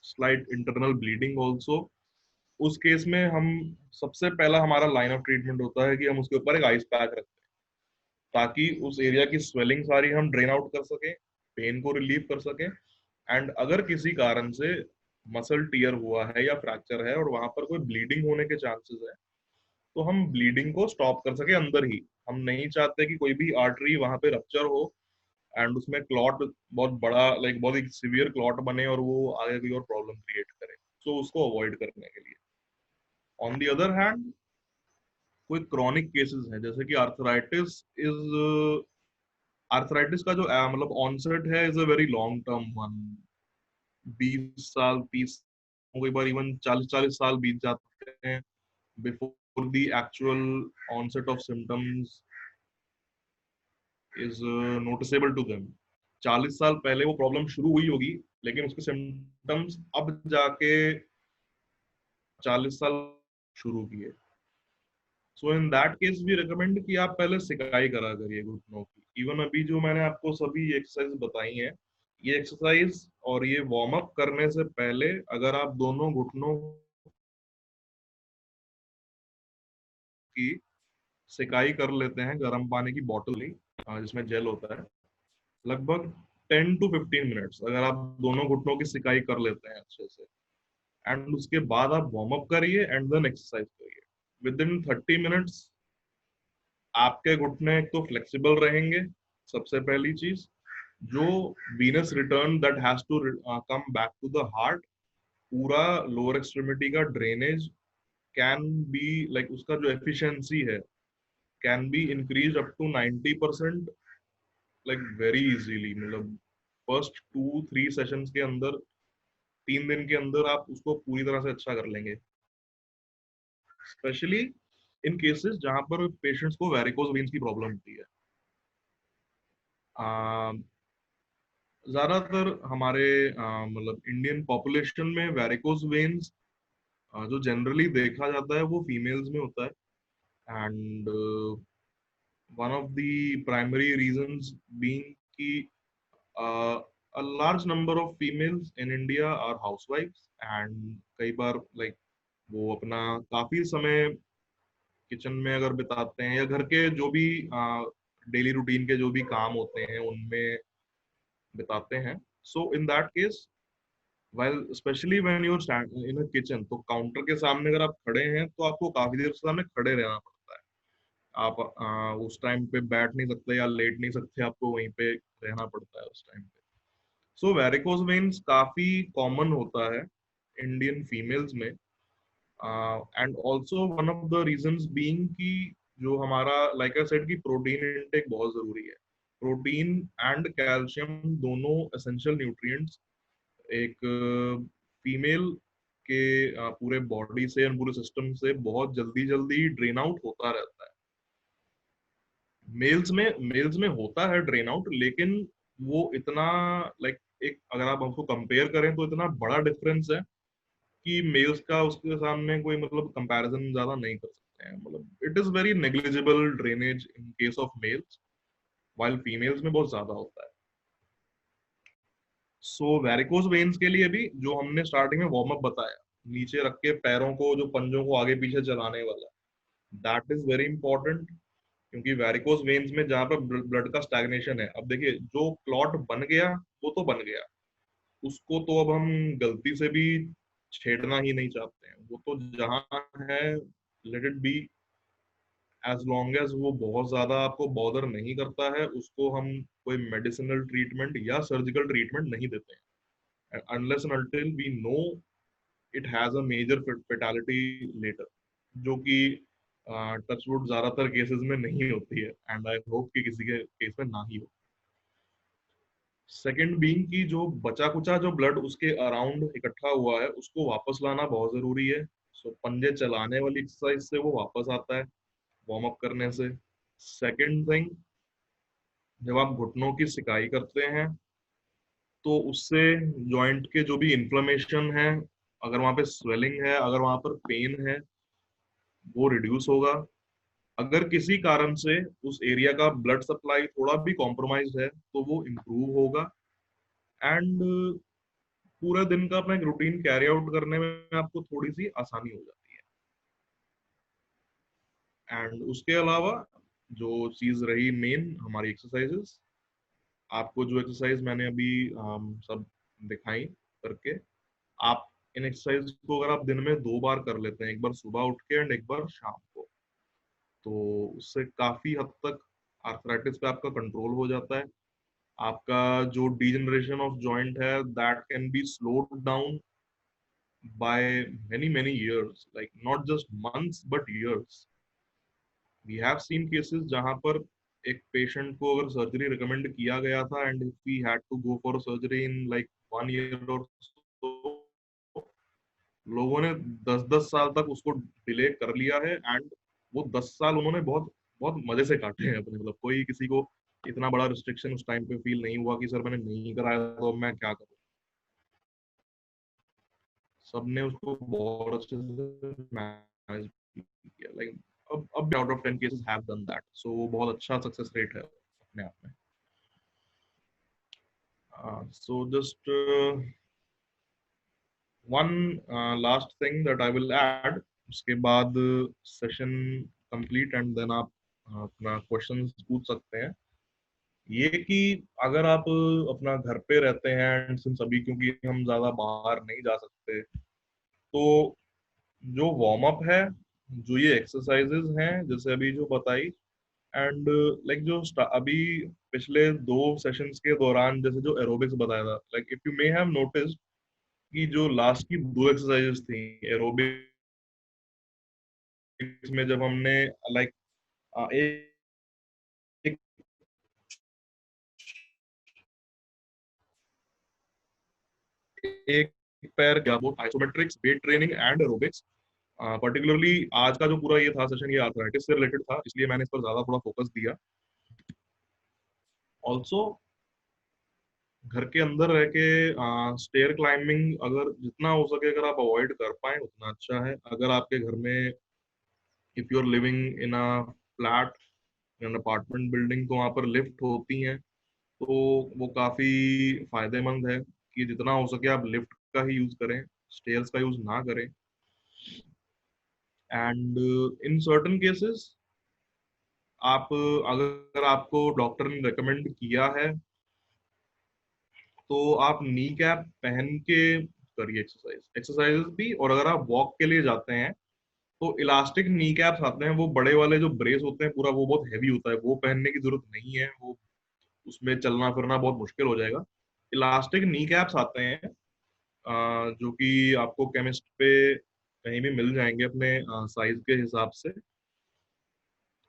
slight internal bleeding also, उस केस में हम सबसे पहला हमारा लाइन ऑफ ट्रीटमेंट होता है कि हम उसके ऊपर एक आइस पैक रखते हैं ताकि उस एरिया की स्वेलिंग सारी हम ड्रेन आउट कर सकें, पेन को रिलीव कर सकें। एंड अगर किसी कारण से मसल टीयर हुआ है या फ्रैक्चर है और वहां पर कोई ब्लीडिंग होने के चांसेस है, तो हम ब्लीडिंग को स्टॉप कर सके अंदर ही। हम नहीं चाहते कि कोई भी आर्टरी वहां पे रप्चर हो एंड उसमें क्लॉट बहुत बड़ा, लाइक बहुत एक सीवियर क्लॉट बने और वो आगे कोई और प्रॉब्लम क्रिएट करे। सो उसको अवॉइड करने के लिए, ऑन दी अदर हैंड, कोई क्रॉनिक केसेस हैं जैसे कि आर्थराइटिस इज, आर्थराइटिस का जो मतलब ऑनसेट है is a very long term one. 20 साल 30, कई बार इवन 40-40 साल बीत जाते हैं before the actual onset of symptoms is noticeable to them. 40 साल पहले वो प्रॉब्लम शुरू हुई होगी लेकिन उसके सिम्टम्स अब जाके 40 साल शुरू किए। So in that case we recommend कि आप पहले सिकाई करा करिए घुटनों की। इवन अभी जो मैंने आपको सभी एक्सरसाइज बताई हैं, ये एक्सरसाइज और ये वार्म अप करने से पहले अगर आप दोनों घुटनों की सिकाई कर लेते हैं गर्म पानी की बोतल ही, जिसमें जेल होता है, लगभग 10 to 15 मिनट्स अगर आप दोनों घुटनों की सिकाई कर लेते हैं अच्छे से, एंड उसके बाद आप वार्म अप करिए एंड देन एक्सरसाइज करिए, विद इन 30 मिनट्स आपके घुटने एक तो फ्लेक्सिबल रहेंगे। सबसे पहली चीज, जो venous return that has to come back to the heart, पूरा लोअर एक्सट्रीमिटी का ड्रेनेज कैन बी लाइक उसका जो एफिशिएंसी है can be increase up to 90%, like very easily. मतलब फर्स्ट 2-3 सेशंस के अंदर, 3 दिन के अंदर आप उसको पूरी तरह से अच्छा कर लेंगे, स्पेशली इन केसेस जहां पर पेशेंट्स को वेरिकोज वेन्स की प्रॉब्लम होती है। ज्यादातर हमारे मतलब इंडियन पॉपुलेशन में वेरिकोज वेन्स जो जनरली देखा जाता है वो फीमेल्स में होता है, and one of the primary reasons being कि a large number of females in India are housewives, and कई बार लाइक वो अपना काफी समय किचन में अगर बिताते हैं या घर के जो भी डेली रूटीन के जो भी काम होते हैं उनमें बिताते हैं। So in that case, while specially when you are in a kitchen, तो काउंटर के सामने अगर आप खड़े हैं तो आपको काफी देर सामने खड़े रहना पड़ता है। आप उस टाइम पे बैठ नहीं सकते या लेट नहीं सकते, आपको वहीं पे रहना पड़ता है उस टाइम पे। सो वेरिकोज वेन्स काफी कॉमन होता है इंडियन फीमेल्स में, and also one of the reasons being कि जो हमारा, लाइक आई सेड, कि प्रोटीन इनटेक बहुत जरूरी है। प्रोटीन एंड कैल्शियम दोनों एसेंशियल न्यूट्रिएंट्स एक फीमेल के पूरे बॉडी से और पूरे सिस्टम से बहुत जल्दी जल्दी ड्रेन आउट होता रहता है। मेल्स में होता है ड्रेन आउट, लेकिन वो इतना, लाइक एक अगर आप हमको कंपेयर करें तो इतना बड़ा डिफरेंस है कि मेल्स का उसके सामने कोई मतलब कंपैरिजन ज्यादा नहीं कर सकते हैं। मतलब it is very negligible drainage in case of males, while females में बहुत ज्यादा होता है। सो वेरिकोज वेन्स के लिए भी जो हमने स्टार्टिंग में वार्म अप बताया, नीचे रख के पैरों को, जो पंजों को आगे पीछे चलाने वाला, दैट इज वेरी इंपॉर्टेंट। क्योंकि वेरिकोज वेन्स में जहां पर ब्लड का स्टैग्नेशन है, अब देखिए जो क्लॉट बन गया वो तो बन गया, उसको तो अब हम गलती से भी छेड़ना ही नहीं चाहते हैं। वो तो जहां है, let it be, as long as वो बहुत ज्यादा आपको बॉदर नहीं करता है, उसको हम कोई मेडिसिनल ट्रीटमेंट या सर्जिकल ट्रीटमेंट नहीं देते हैं, unless and until we know it has a major fatality later, जो कि टचवुड ज्यादातर केसेस में नहीं होती है, एंड आई होप कि किसी के केस में ना ही हो। सेकंड बीइंग की जो बचा कुचा जो ब्लड उसके अराउंड इकट्ठा हुआ है उसको वापस लाना बहुत जरूरी है। सो पंजे चलाने वाली एक्सरसाइज से वो वापस आता है, वार्म अप करने से। सेकंड थिंग, जब आप घुटनों की सिकाई करते हैं तो उससे जॉइंट के जो भी इन्फ्लेमेशन है, अगर वहां पे स्वेलिंग है, अगर वहां पर पेन है, वो रिड्यूस होगा। अगर किसी कारण से उस एरिया का ब्लड सप्लाई थोड़ा भी कॉम्प्रोमाइज है तो वो इम्प्रूव होगा, एंड पूरे दिन का अपना एक रूटीन कैरी आउट करने में आपको थोड़ी सी आसानी हो जाती है। एंड उसके अलावा जो चीज रही मेन हमारी एक्सरसाइजेस, आपको जो एक्सरसाइज मैंने अभी सब दिखाई करके, आप इन एक्सरसाइज को अगर आप दिन में 2 बार कर लेते हैं, एक बार सुबह उठ के एंड एक बार शाम को, तो उससे काफी हद तक आर्थराइटिस पे आपका कंट्रोल हो जाता है। आपका जो डीजनरेशन ऑफ जॉइंट है that can be slowed down by many years, like not just months but years. We have seen cases जहां पर एक पेशेंट को अगर सर्जरी रिकमेंड किया गया था and if we had to go for surgery in like 1 year और so, लोगों ने 10-10 साल तक उसको डिले कर लिया है, एंड वो 10 साल उन्होंने बहुत बहुत मजे से काटे हैं अपने, मतलब कोई किसी को इतना बड़ा रिस्ट्रिक्शन उस टाइम पे फील नहीं हुआ कि सर मैंने नहीं कराया तो अब मैं क्या करूं। सबने उसको बहुत अच्छे से मैनेज किया, लाइक अब out of 10 cases have done that, so वो बहुत अच्छा सक्सेस रेट है अपने आप में। So just one last thing that I will add, उसके बाद सेशन कंप्लीट एंड देन आप अपना क्वेश्चंस पूछ सकते हैं। ये कि अगर आप अपना घर पे रहते हैं एंड सिंस अभी क्योंकि हम ज्यादा बाहर नहीं जा सकते, तो जो वार्म अप है, जो ये एक्सरसाइजेज हैं जैसे अभी जो बताई, एंड लाइक जो अभी पिछले 2 सेशंस के दौरान जैसे जो एरोबिक्स बताया था, like if you may have noticed कि जो लास्ट की 2 एक्सरसाइजेस थी एरोबिक्स में, जब हमने लाइक एक, एक पैर क्या बोल isometrics, weight training and aerobics, particularly आज का जो पूरा ये था सेशन, ये आर्थराइटिस से रिलेटेड था, इसलिए मैंने इस पर ज्यादा थोड़ा फोकस दिया। ऑल्सो घर के अंदर रह के स्टेयर क्लाइंबिंग अगर जितना हो सके अगर आप अवॉइड कर पाए उतना अच्छा है। अगर आपके घर में if you are living in a flat, in apartment building, तो वहाँ पर लिफ्ट होती हैं, तो वो काफी फायदेमंद है कि जितना हो सके आप लिफ्ट का ही यूज करें, स्टेयर्स का यूज ना करें। एंड इन सर्टेन केसेस आप अगर आपको डॉक्टर ने रिकमेंड किया है तो आप नी कैप पहन के करिए एक्सरसाइजेस भी। और अगर आप वॉक के लिए जाते हैं तो इलास्टिक नी कैप्स आते हैं, वो बड़े वाले जो ब्रेस होते हैं पूरा, वो बहुत हैवी होता है, वो पहनने की जरूरत नहीं है, वो उसमें चलना फिरना बहुत मुश्किल हो जाएगा। इलास्टिक नी कैप्स आते हैं जो कि आपको केमिस्ट पे कहीं भी मिल जाएंगे अपने साइज के हिसाब से।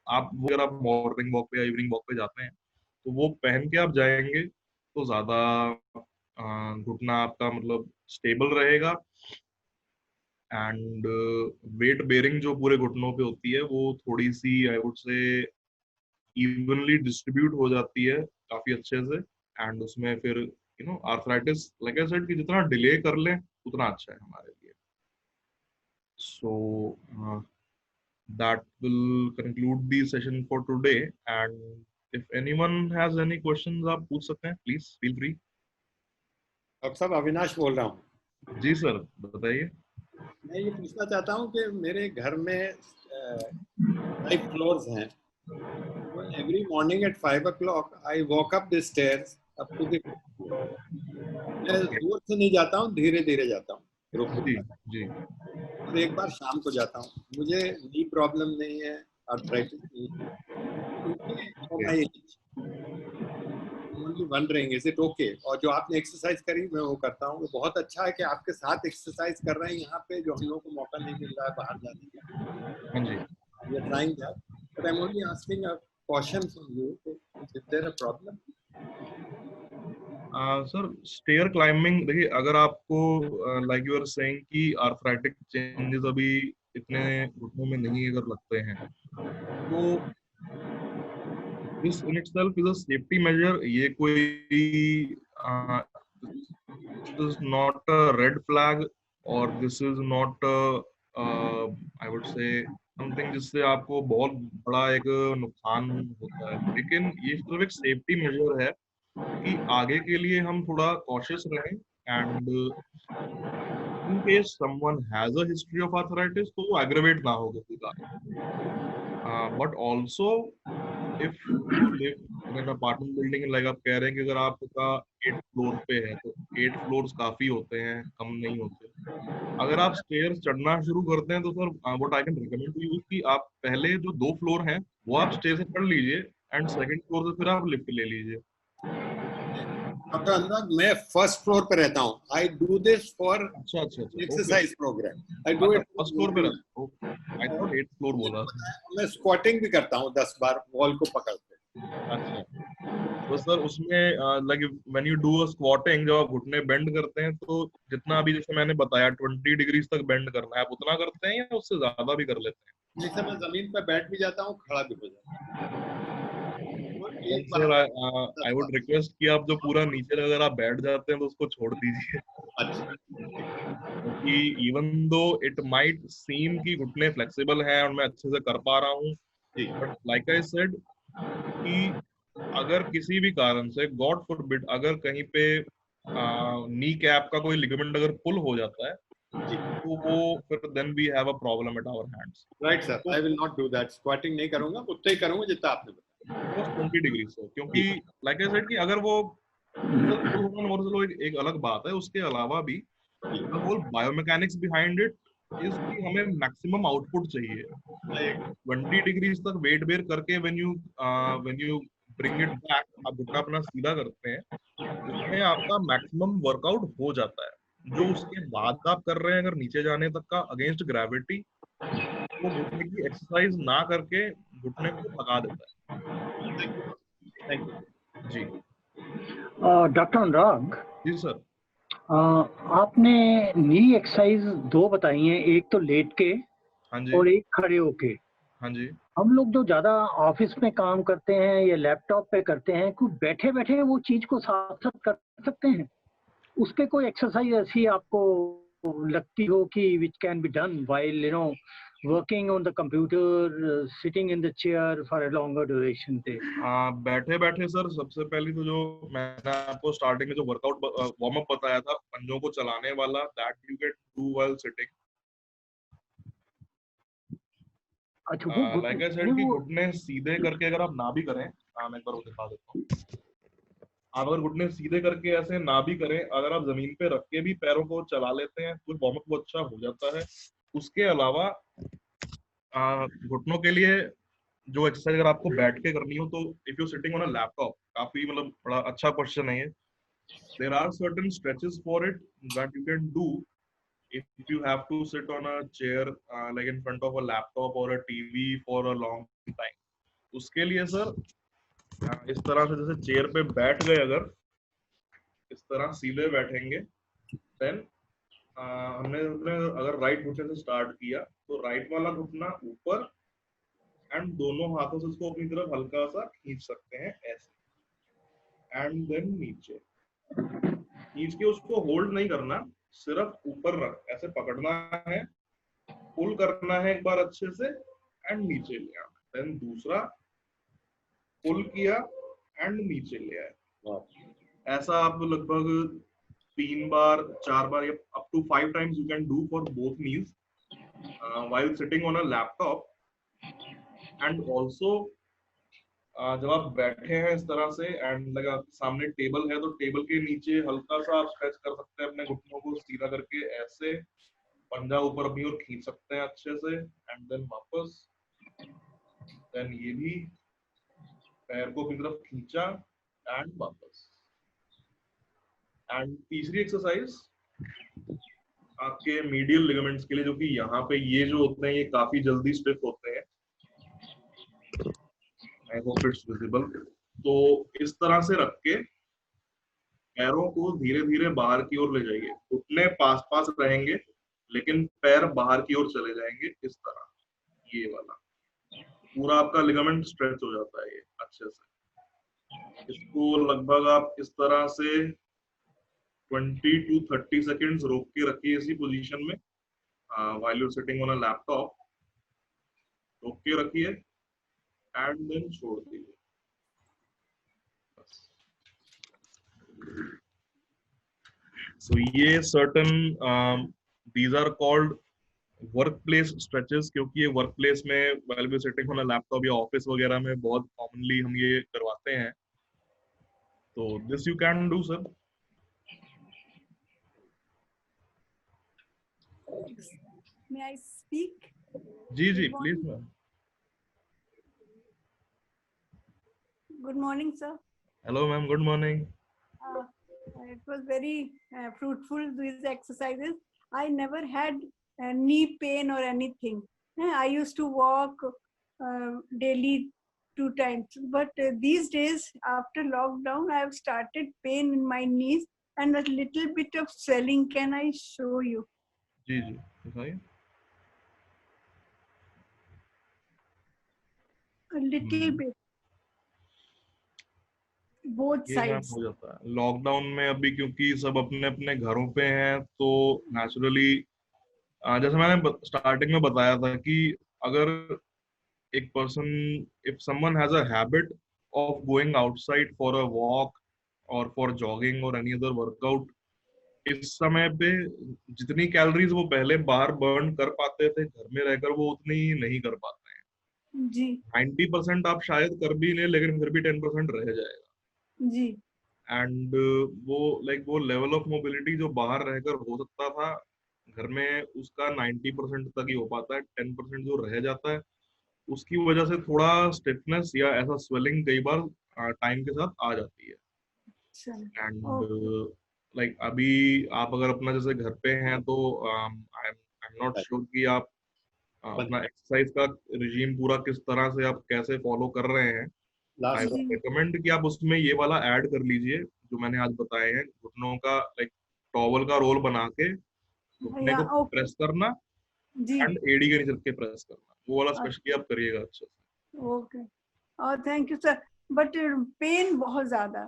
आप वो अगर आप मॉर्निंग वॉक पे या इवनिंग वॉक पे जाते हैं तो वो पहन के आप जाएंगे तो ज्यादा घुटना आपका मतलब स्टेबल रहेगा, एंड वेट बेरिंग जो पूरे घुटनों पे होती है वो थोड़ी सी I would say evenly distribute हो जाती है काफी अच्छे से। एंड उसमें फिर आर्थराइटिस लाइक आई सेड कि जितना डिले कर लें उतना अच्छा है हमारे लिए। सो that will conclude the session for today, and if anyone has any questions आप पूछ सकते हैं, please feel free। डॉक्टर साहब, अविनाश बोल रहा हूँ। जी सर, बताइए। मैं ये पूछना चाहता हूँ कि मेरे घर में 5 फ्लोर्स हैं। Every morning at 5 o'clock I walk up the stairs up to the. मैं ओके। जोर से नहीं जाता हूँ, धीरे धीरे जाता हूँ, रुक रुक जी कर। जी। और एक बार शाम को जाता हूँ। मुझे नी प्रॉब्लम नहीं है, आर्थराइटिस नहीं है। For okay. My age only wondering is it okay? और जो आपने एक्सरसाइज करी मैं वो करता हूँ। वो बहुत अच्छा है कि आपके साथ एक्सरसाइज कर रहे हैं यहाँ पे, जो हम लोगों को मौका नहीं मिल रहा है बाहर जाने का। हाँ जी। We are trying that, but I am only asking a question from you, is there a problem? Sir stair climbing देखिए, अगर आपको लाइक यू आर सेइंग कि आर्थराइटिक चेंजेस अभी इतने घुटनों में नहीं अगर लगते हैं, तो this in itself is a safety measure. ये कोई this is not a red flag, or this is not a, I would say something जिससे आपको बहुत बड़ा एक नुकसान होता है, लेकिन ये सिर्फ एक सेफ्टी मेजर है कि आगे के लिए हम थोड़ा कॉशियस रहें। And in case someone has a history of arthritis तो वो एग्रेवेट ना हो किसी का। But also if you live in an apartment building, like आप कह रहे हैं कि अगर आपका 8th फ्लोर पे है तो 8 फ्लोर्स काफी होते हैं, कम नहीं होते। अगर आप स्टेयर्स चढ़ना शुरू करते हैं तो sir what I can recommend to you कि आप पहले जो 2 फ्लोर हैं वो आप स्टेयर से चढ़ लीजिए, एंड सेकंड फ्लोर से फिर आप लिफ्ट ले लीजिए। डॉक्टर अनुराग, मैं फर्स्ट फ्लोर पे रहता हूँ। आई डू दिस फॉर अच्छा अच्छा अच्छा, okay. Exercise program. I do अच्छा, इट। फर्स्ट फ्लोर पे रहते हो? आई थॉट 8th फ्लोर बोला। मैं स्क्वाटिंग भी करता हूँ 10 बार वॉल को पकड़ के। अच्छा, तो सर उसमें like when you do a squatting, जब आप घुटने बेंड करते हैं तो जितना अभी जैसे मैंने बताया 20 डिग्रीज तक बेंड करना है, आप उतना करते हैं या उससे ज्यादा भी कर लेते हैं? जैसे मैं जमीन पर बैठ भी जाता हूँ, खड़ा भी हो जाता हूँ। देन एक sir bar I 10 would bar. Request कि आप जो पूरा नीचे अगर आप बैठ जाते हैं तो उसको छोड़ दीजिए। अच्छा। क्योंकि even though it might seem कि घुटने फ्लेक्सिबल हैं और मैं अच्छे से कर पा रहा हूँ, जी। बट लाइक आई सेड कि अगर किसी भी कारण से गॉड फॉरबिड अगर कहीं पे नी कैप का कोई लिगामेंट अगर पुल हो जाता है जी। तो वो फिर then we have a problem at our hands. Right sir, तो I will not do that. Squatting नहीं करूंगा, उतना ही करूंगा जितना आपने बताया। बस 20 डिग्री से, क्योंकि जी। लाइक आई सेड कि अगर वो पुल होना और चलो एक अलग बात है, उसके अलावा भी जी। The whole biomechanics behind it is कि हमें मैक्सिमम आउटपुट चाहिए। तो 20 डिग्रीज तक वेट बेयर करके when you bring it back, आप घुटना अपना सीधा करते हैं, उसमें आपका मैक्सिमम वर्कआउट हो जाता है। जो उसके बाद आप कर रहे हैं अगर नीचे जाने तक का अगेंस्ट ग्रेविटी, वो घुटने की एक्सरसाइज ना करके घुटने को थका देता थैंक यू। है। जी डॉक्टर अनुराग, जी सर। आपने नी एक्सरसाइज 2 बताई हैं, एक तो लेट के हाँ जी। और एक खड़े होके। हाँ जी। हम लोग जो ज्यादा ऑफिस में काम करते हैं या लैपटॉप पे करते हैं, कुछ बैठे बैठे वो चीज को साथ साथ कर सकते हैं? उस पे कोई एक्सरसाइज ऐसी आपको लगती हो कि which can be done while working on the computer, sitting in the chair for a longer duration पे? बैठे बैठे सर सबसे पहले तो जो मैंने आपको स्टार्टिंग में जो वर्कआउट वार्म अप बताया था पंजों को चलाने वाला, that you can do while sitting. अच्छा, वो लाइक आई घुटने सेड कि वो घुटने सीधे करके अगर आप ना भी करें, मैं एक बार वो दिखा देता हूँ। आप अगर घुटने सीधे करके ऐसे ना भी करें, अगर आप जमीन पे रख के भी पैरों को चला लेते हैं तो वार्म अप वो अच्छा हो जाता है। उसके अलावा घुटनों के लिए जो एक्सरसाइज अगर आपको बैठ के करनी हो तो if you sitting on a laptop, काफी मतलब बड़ा अच्छा क्वेश्चन है ये। There are certain stretches for it that you can do if you have to sit on a chair like in front of a laptop or a TV for a long time। उसके लिए sir इस तरह से जैसे chair पे बैठ गए, अगर इस तरह सीधे बैठेंगे, देन हमने अगर राइट घुटने से स्टार्ट किया तो राइट वाला घुटना ऊपर एंड दोनों हाथों से उसको अपनी तरफ हल्का सा खींच सकते हैं ऐसे, एंड देन नीचे खींच के उसको होल्ड नहीं करना, सिर्फ ऊपर रख ऐसे पकड़ना है, पुल करना है एक बार अच्छे से एंड नीचे ले आना, देन दूसरा पुल किया एंड नीचे ले आए। ऐसा आप लगभग 3 बार 4 बार या up to 5 times you can do for both knees while sitting on a laptop. And also जब आप बैठे हैं इस तरह से एंड लगा सामने टेबल है तो टेबल के नीचे हल्का सा आप स्ट्रेच कर सकते हैं अपने घुटनों को सीधा करके ऐसे, पंजा ऊपर अपनी ओर खींच सकते हैं अच्छे से, एंड देन वापस, देन ये भी पैर को अपनी तरफ खींचा एंड वापस। एंड तीसरी एक्सरसाइज आपके मीडियल लिगामेंट्स के लिए, जो कि यहाँ पे ये जो होते हैं ये काफी जल्दी स्टिफ होते हैं। I hope it's visible. तो इस तरह से रख के पैरों को धीरे धीरे बाहर की ओर ले जाइए, घुटने पास पास रहेंगे लेकिन पैर बाहर की ओर चले जाएंगे इस तरह, ये वाला पूरा आपका लिगामेंट स्ट्रेच हो जाता है ये अच्छे से। इसको लगभग आप इस तरह से 20 to 30 सेकेंड्स रोक के रखिए इसी पोजीशन में while you sitting on a laptop. रोक के रखिए एंड देन छोड़ दीजिए। सो ये certain these are called workplace stretches, क्योंकि ये वर्क प्लेस में while we sitting on a laptop या ऑफिस वगैरह में बहुत कॉमनली हम ये करवाते हैं। तो this you can do sir. May I speak? जी जी Good प्लीज morning. मैम। Good morning, sir. Hello ma'am, good morning. Uh, it was very fruitful, these exercises. I never had knee pain or anything. I used to walk daily 2 times. But these days, after lockdown, I have started pain in my knees and a little bit of swelling. Can I show you? जी जी दिखाइए। A little bit, both ये ma'am sides. हो जाता है lockdown में अभी, क्योंकि सब अपने अपने घरों पे हैं, तो नेचुरली जैसे मैंने स्टार्टिंग में बताया था कि अगर एक person, if someone has a habit of going outside for a walk और फॉर जॉगिंग और एनी अदर वर्कआउट, इस समय पे जितनी कैलोरीज वो पहले बाहर बर्न कर पाते थे घर में रहकर, वो उतनी नहीं कर पाते हैं। जी 90% आप शायद कर भी नहीं, लेकिन फिर भी 10% रह जाएगा। जी एंड वो वो लेवल ऑफ मोबिलिटी जो बाहर रहकर हो सकता था घर में, उसका 90% तक ही हो पाता है। 10% जो रह जाता है, उसकी वजह से थोड़ा स्टिफनेस या ऐसा स्वेलिंग कई बार टाइम के साथ आ जाती है। अच्छा एंड ओके अभी आप अगर अपना जैसे घर पे हैं, तो आई एम नॉट श्योर कि आप अपना एक्सरसाइज का रिजीम पूरा किस तरह से आप कैसे फॉलो कर रहे हैं। आई लास्ट वुड जी रिकमेंड कि आप उसमें ये वाला ऐड कर लीजिए जो मैंने आज बताए हैं, घुटनों का टॉवल का रोल बना के घुटने या को ओके प्रेस करना जी एंड एडी के नीचे रख के प्रेस करना, वो वाला स्पेशली आप करिएगा अच्छे से। ओके और thank you sir. But pain बहुत ज्यादा,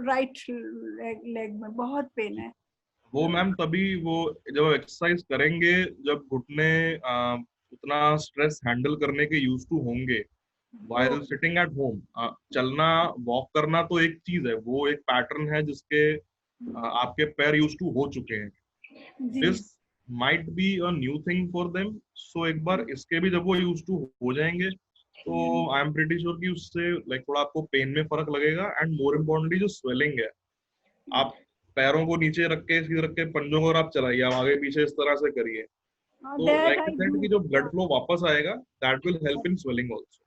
राइट लेग में बहुत पेन है। वो मैम तभी वो जब एक्सरसाइज करेंगे, जब घुटने उतना स्ट्रेस हैंडल करने के यूज टू होंगे while okay sitting at home. चलना, वॉक करना तो एक चीज है, वो एक पैटर्न है जिसके आपके पैर यूज टू हो चुके हैं। जी this might be a new thing for them. So एक बार इसके भी जब वो यूज टू हो जाएंगे, तो आई एम प्रीटी श्योर कि उससे थोड़ा आपको पेन में फर्क लगेगा। एंड मोर इम्पोर्टेंटली जो स्वेलिंग है, आप पैरों को नीचे रख के, सीधे रख के पंजों को और आप चलाइए, आप आगे पीछे इस तरह से करिए, तो that like I that do. कि जो ब्लड फ्लो वापस आएगा, that will help in swelling also.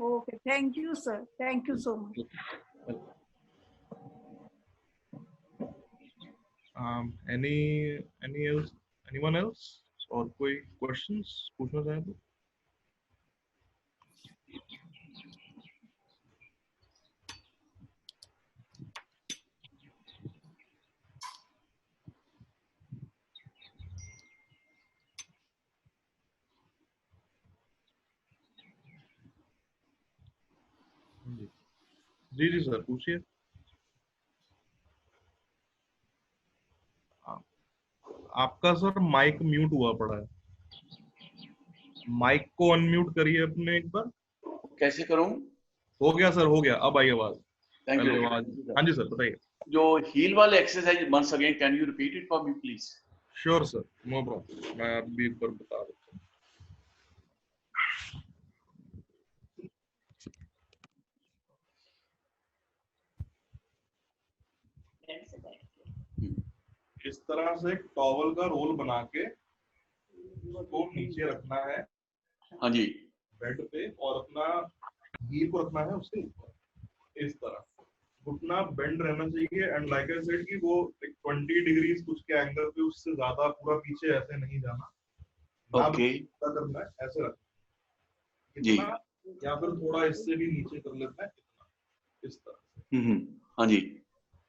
Okay thank you sir, thank you so much. any else, anyone else, और कोई क्वेश्चंस पूछना चाहे तो? जी जी सर पूछिए। आपका सर माइक म्यूट हुआ पड़ा है, माइक को अनम्यूट करिए अपने एक बार। कैसे करूं? हो गया सर, हो गया, अब आई आवाज। थैंक पहले यू। आवाज। हाँ जी सर बताइए। जो हील वाले exercise once again can you repeat it for me please? Sure sir, no problem, मैं अभी एक बार बता देता हूँ। इस तरह से टॉवल का रोल बना के उसको नीचे रखना है, हाँ जी बेड पे, और अपना हील को रखना है उसके ऊपर, इस तरह घुटना बेंड रहना चाहिए। एंड लाइक आई सेड कि वो 20 डिग्री कुछ के एंगल पे, उससे ज्यादा पूरा पीछे ऐसे नहीं जाना, ना ओके करना है, ऐसे रखना जी इतना, या फिर थोड़ा इससे भी नीचे कर लेना है इतना, इस तरह। हाँ जी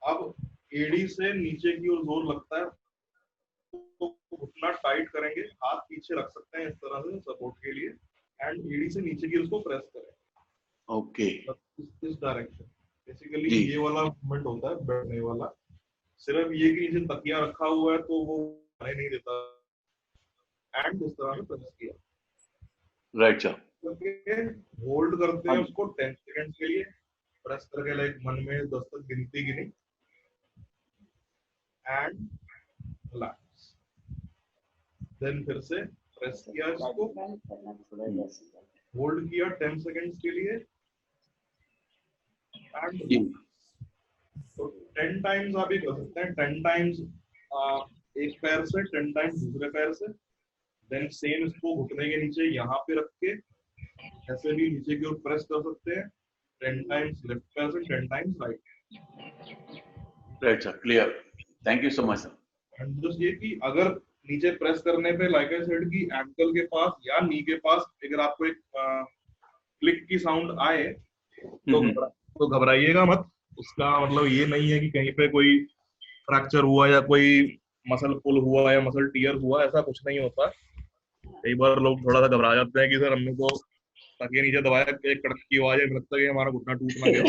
अब एडी से नीचे की ओर जोर लगता है, तो घुटना टाइट करेंगे, हाथ पीछे रख सकते हैं इस तरह से सपोर्ट के लिए, एंड एडी से नीचे की उसको प्रेस करें ओके इस डायरेक्शन। बेसिकली जी ये वाला मूवमेंट होता है बैठने वाला। सिर्फ ये कि नीचे तकिया रखा हुआ है तो वो नहीं देता, एंड इस तरह से प्रेस किया। Right sir. करके होल्ड करते हैं उसको 10 सेकंड के लिए, प्रेस करके लाइक मन में 10 तक गिनती गिनी एंड रिलैक्स। देन फिर से प्रेस किया इसको, होल्ड किया 10 सेकंड्स के लिए एंड तो 10 टाइम्स आप ये कर सकते हैं। 10 टाइम्स एक पैर से, 10 टाइम्स दूसरे पैर से, देन सेम इसको घुटने के नीचे यहाँ पे रख के ऐसे भी नीचे की ओर प्रेस कर सकते हैं। 10 टाइम्स लेफ्ट पैर से, 10 times right. Right sir, clear. Thank you so much sir. And just ये कि अगर नीचे प्रेस करने पे लाइक आई सेड की एंकल के पास या नी के पास अगर आपको एक क्लिक की साउंड आए तो घबराइएगा मत। उसका मतलब ये नहीं है कि कहीं पे कोई फ्रैक्चर हुआ या कोई मसल पुल हुआ या मसल टियर हुआ, ऐसा कुछ नहीं होता। कई बार लोग थोड़ा सा घबरा जाते हैं कि सर हमने तो ताकि नीचे दबाया, एक कड़क की आवाज है, लगता है कि हमारा घुटना टूट ना गया।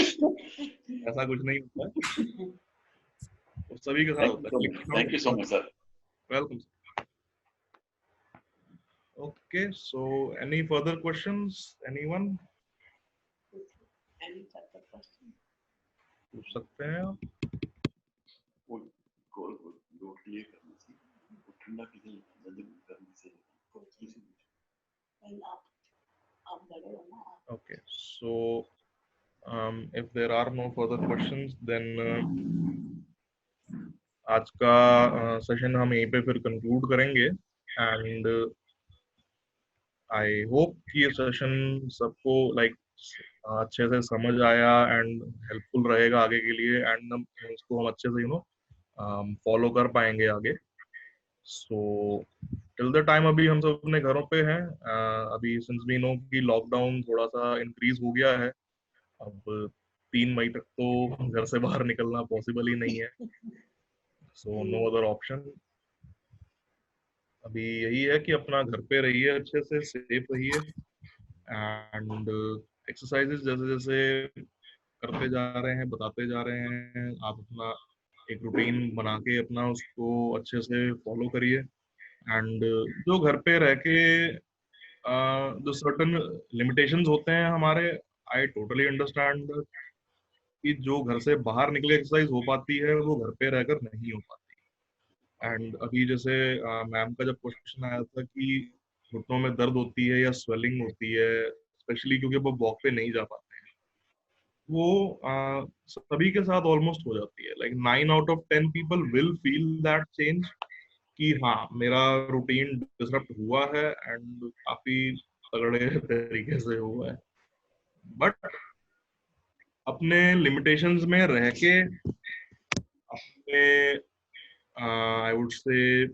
ऐसा कुछ नहीं होता है, तो सभी के साथ होता है। Thank you so much sir. Welcome. Okay, so any further questions? Anyone? पूछ सकते हैं आप। ठंडा किसी करने से Okay, so if there are no further questions, then आज का सेशन हम यहीं पे फिर कंक्लूड करेंगे। एंड आई होप कि ये सेशन सबको लाइक अच्छे से समझ आया एंड हेल्पफुल रहेगा आगे के लिए, एंड इसको हम अच्छे से फॉलो कर पाएंगे आगे। सो टिल द टाइम अभी हम सब अपने घरों पे हैं। अभी सिंस वी नो कि लॉकडाउन थोड़ा सा इंक्रीज हो गया है, अब 3 मई तक तो घर से बाहर निकलना पॉसिबल ही नहीं है। So no other option. अभी यही है कि अपना घर पे रहिए, अच्छे से सेफ रहिए, एंड एक्सरसाइजेस जैसे जैसे करते जा रहे हैं, बताते जा रहे हैं, आप अपना एक रूटीन बना के अपना उसको अच्छे से फॉलो करिए। एंड जो घर पे रह के जो सर्टन लिमिटेशंस होते हैं हमारे, आई टोटली अंडरस्टैंड कि जो घर से बाहर निकले एक्सरसाइज हो पाती है वो घर पे रहकर नहीं हो पाती। एंड अभी जैसे मैम का जब क्वेश्चन आया था कि घुटनों में दर्द होती है या स्वेलिंग होती है, स्पेशली क्योंकि वो वॉक पे नहीं जा पाते हैं, वो सभी के साथ ऑलमोस्ट हो जाती है। Like 9 out of 10 people will feel that change कि हाँ मेरा रूटीन डिसरप्ट हुआ है एंड काफी तगड़े तरीके से हुआ है। बट अपने लिमिटेशंस में रह के अपने आई वुड से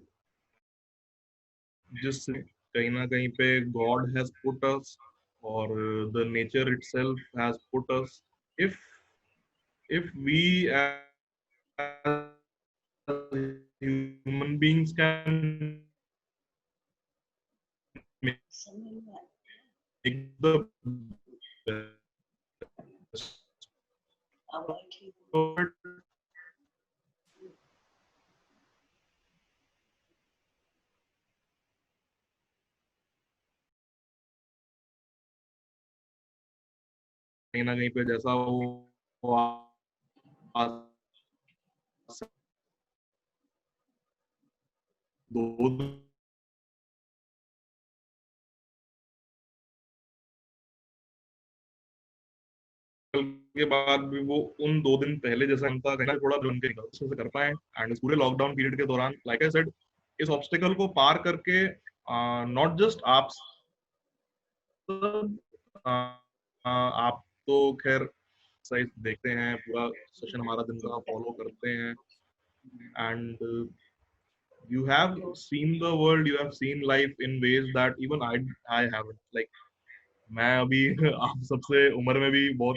जिस कहीं ना कहीं पे गॉड हैज पुट अस और the nature itself has put us, if we as human beings can make the best of it, कहीं ना कहीं पे जैसा वो दो के बाद भी वो उन 2 दिन पहले जैसा उनका कहना थोड़ा बन के अच्छे से कर पाए। एंड इस पूरे लॉकडाउन पीरियड के दौरान लाइक आई सेड इस ऑब्स्टिकल को पार करके नॉट जस्ट आप आप तो खैर सही देखते हैं, पूरा सेशन हमारा दिन का फॉलो करते हैं, and you have seen the world, you have seen life in ways that even I haven't, like मैं अभी आप सबसे उम्र में भी बहुत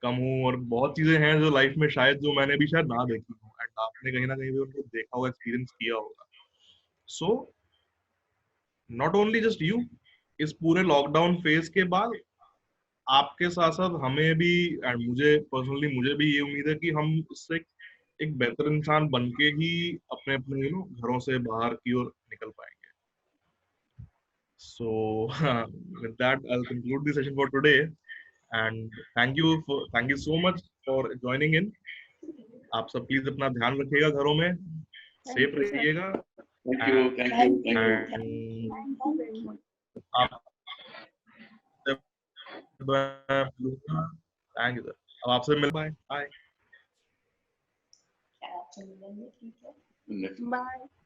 कम हूँ और बहुत चीजें हैं जो लाइफ में शायद जो मैंने भी शायद ना देखी हूँ, एंड आपने कहीं ना कहीं भी उनको देखा होगा, एक्सपीरियंस किया होगा। So not only just you, इस पूरे लॉकडाउन फेज के बाद आपके साथ साथ हमें भी एंड मुझे पर्सनली मुझे भी ये उम्मीद है कि हम इससे एक बेहतर इंसान बन के ही अपने अपने घरों से बाहर की ओर निकल पाएंगे। So with that, I'll conclude the session for today. And thank you so much for joining in. आप सब प्लीज अपना ध्यान रखिएगा, घरों में सेफ you, sir. रहिएगा। Thank you. Thank you. Thank you. And Thank you very much. आप thank you sir. अब आपसे मिल बाय बाय। Next. Bye.